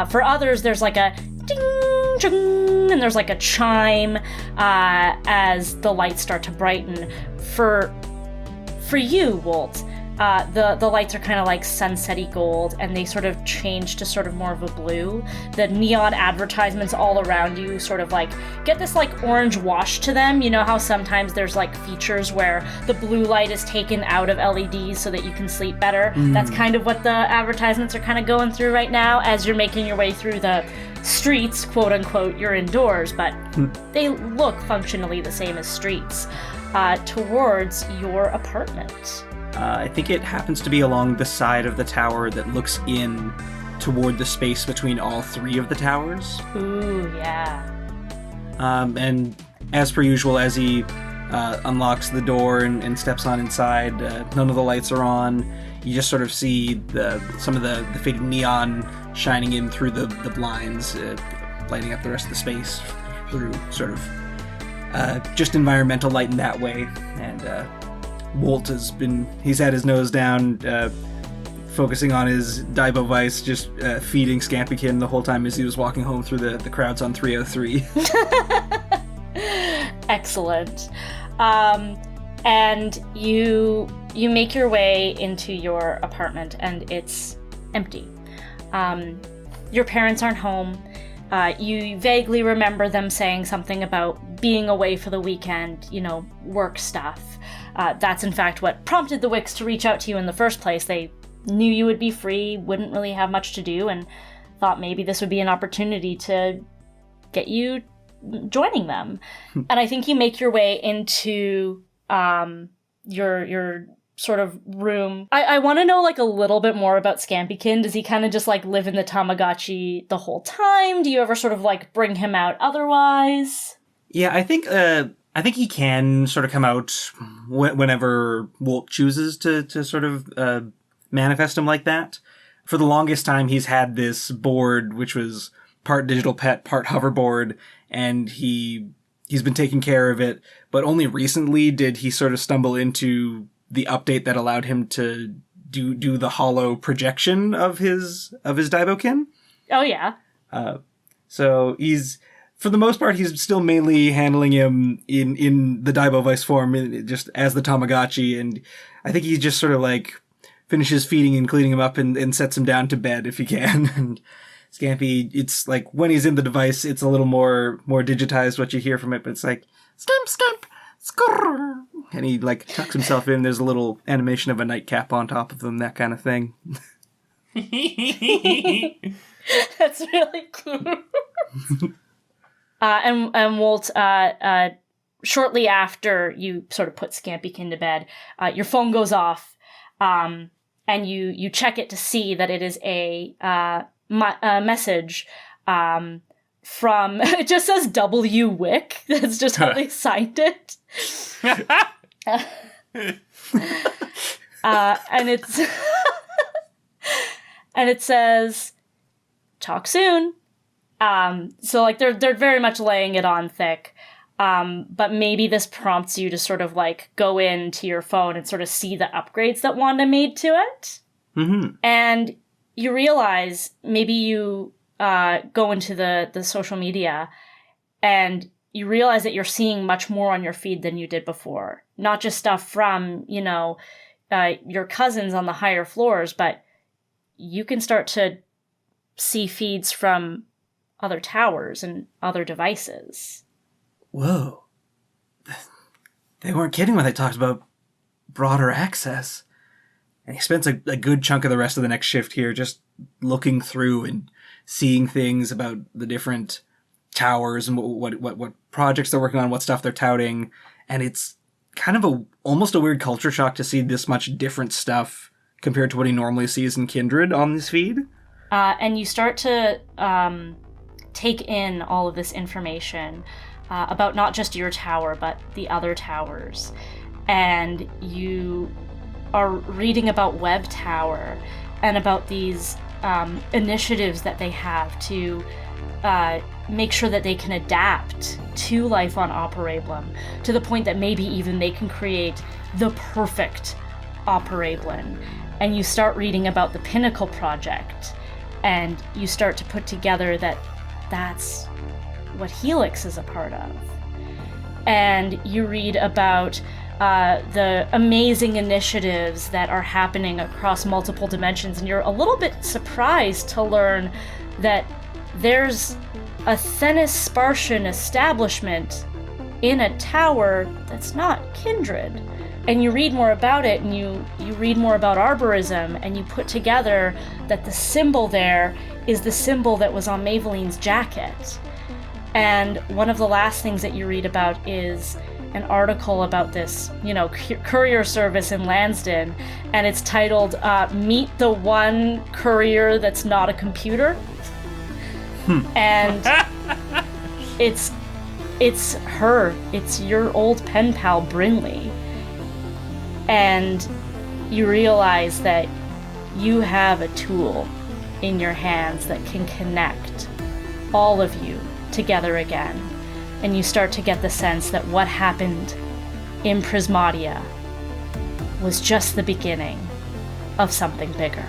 For others, there's like a ding, ding, and there's like a chime as the lights start to brighten. For you, Wolt, The lights are kind of like sunset-y gold, and they sort of change to sort of more of a blue. The neon advertisements all around you sort of like get this like orange wash to them. You know how sometimes there's like features where the blue light is taken out of LEDs so that you can sleep better? That's kind of what the advertisements are kind of going through right now as you're making your way through the streets, quote unquote. You're indoors, but they look functionally the same as streets, towards your apartment. I think it happens to be along the side of the tower that looks in toward the space between all three of the towers. Ooh, yeah. And as per usual, as he unlocks the door and steps on inside, none of the lights are on. You just sort of see some of the faded neon shining in through the blinds, lighting up the rest of the space through sort of just environmental light in that way. And Wolt he's had his nose down, focusing on his Daibo Vice, just feeding Scampykin the whole time as he was walking home through the crowds on 303. Excellent. And you make your way into your apartment, and it's empty. Your parents aren't home. You vaguely remember them saying something about being away for the weekend, work stuff. That's in fact what prompted the Wicks to reach out to you in the first place. They knew you would be free, wouldn't really have much to do, and thought maybe this would be an opportunity to get you joining them. And I think you make your way into your sort of room. I want to know like a little bit more about Scampykin. Does he kind of just like live in the Tamagotchi the whole time? Do you ever sort of like bring him out otherwise? Yeah, I think he can sort of come out whenever Wolt chooses to sort of manifest him like that. For the longest time, he's had this board, which was part digital pet, part hoverboard, and he's been taking care of it. But only recently did he sort of stumble into the update that allowed him to do the hollow projection of his Daibokin. Oh, yeah. So for the most part, he's still mainly handling him in the Daibo Vice form, just as the Tamagotchi, and I think he just sort of like finishes feeding and cleaning him up and sets him down to bed if he can. And Scampy, it's like when he's in the device, it's a little more digitized what you hear from it, but it's like, scamp, skrrr, and he like tucks himself in. There's a little animation of a nightcap on top of him, that kind of thing. That's really cool. And Wolt, shortly after you sort of put Scampykin to bed, your phone goes off, and you check it to see that it is a message from, it just says W. Wick. That's just how they signed it. And it's and it says, "Talk soon." So like they're very much laying it on thick. But maybe this prompts you to sort of like go into your phone and sort of see the upgrades that Wanda made to it. Mm-hmm. And you realize maybe you go into the social media and you realize that you're seeing much more on your feed than you did before. Not just stuff from, your cousins on the higher floors, but you can start to see feeds from other towers and other devices. Whoa. They weren't kidding when they talked about broader access. And he spends a good chunk of the rest of the next shift here just looking through and seeing things about the different towers and what projects they're working on, what stuff they're touting. And it's kind of almost a weird culture shock to see this much different stuff compared to what he normally sees in Kindred on this feed. And you start to take in all of this information about not just your tower, but the other towers. And you are reading about Web Tower and about these initiatives that they have to make sure that they can adapt to life on Operablum, to the point that maybe even they can create the perfect Operablum. And you start reading about the Pinnacle project, and you start to put together that that's what Helix is a part of. And you read about the amazing initiatives that are happening across multiple dimensions, and you're a little bit surprised to learn that there's a Thenis Spartian establishment in a tower that's not kindred. And you read more about it, and you read more about arborism, and you put together that the symbol there is the symbol that was on Maeveline's jacket. And one of the last things that you read about is an article about this, courier service in Lansdowne, and it's titled, Meet the One Courier That's Not a Computer. And it's her. It's your old pen pal, Brinley. And you realize that you have a tool in your hands that can connect all of you together again. And you start to get the sense that what happened in Prismatia was just the beginning of something bigger.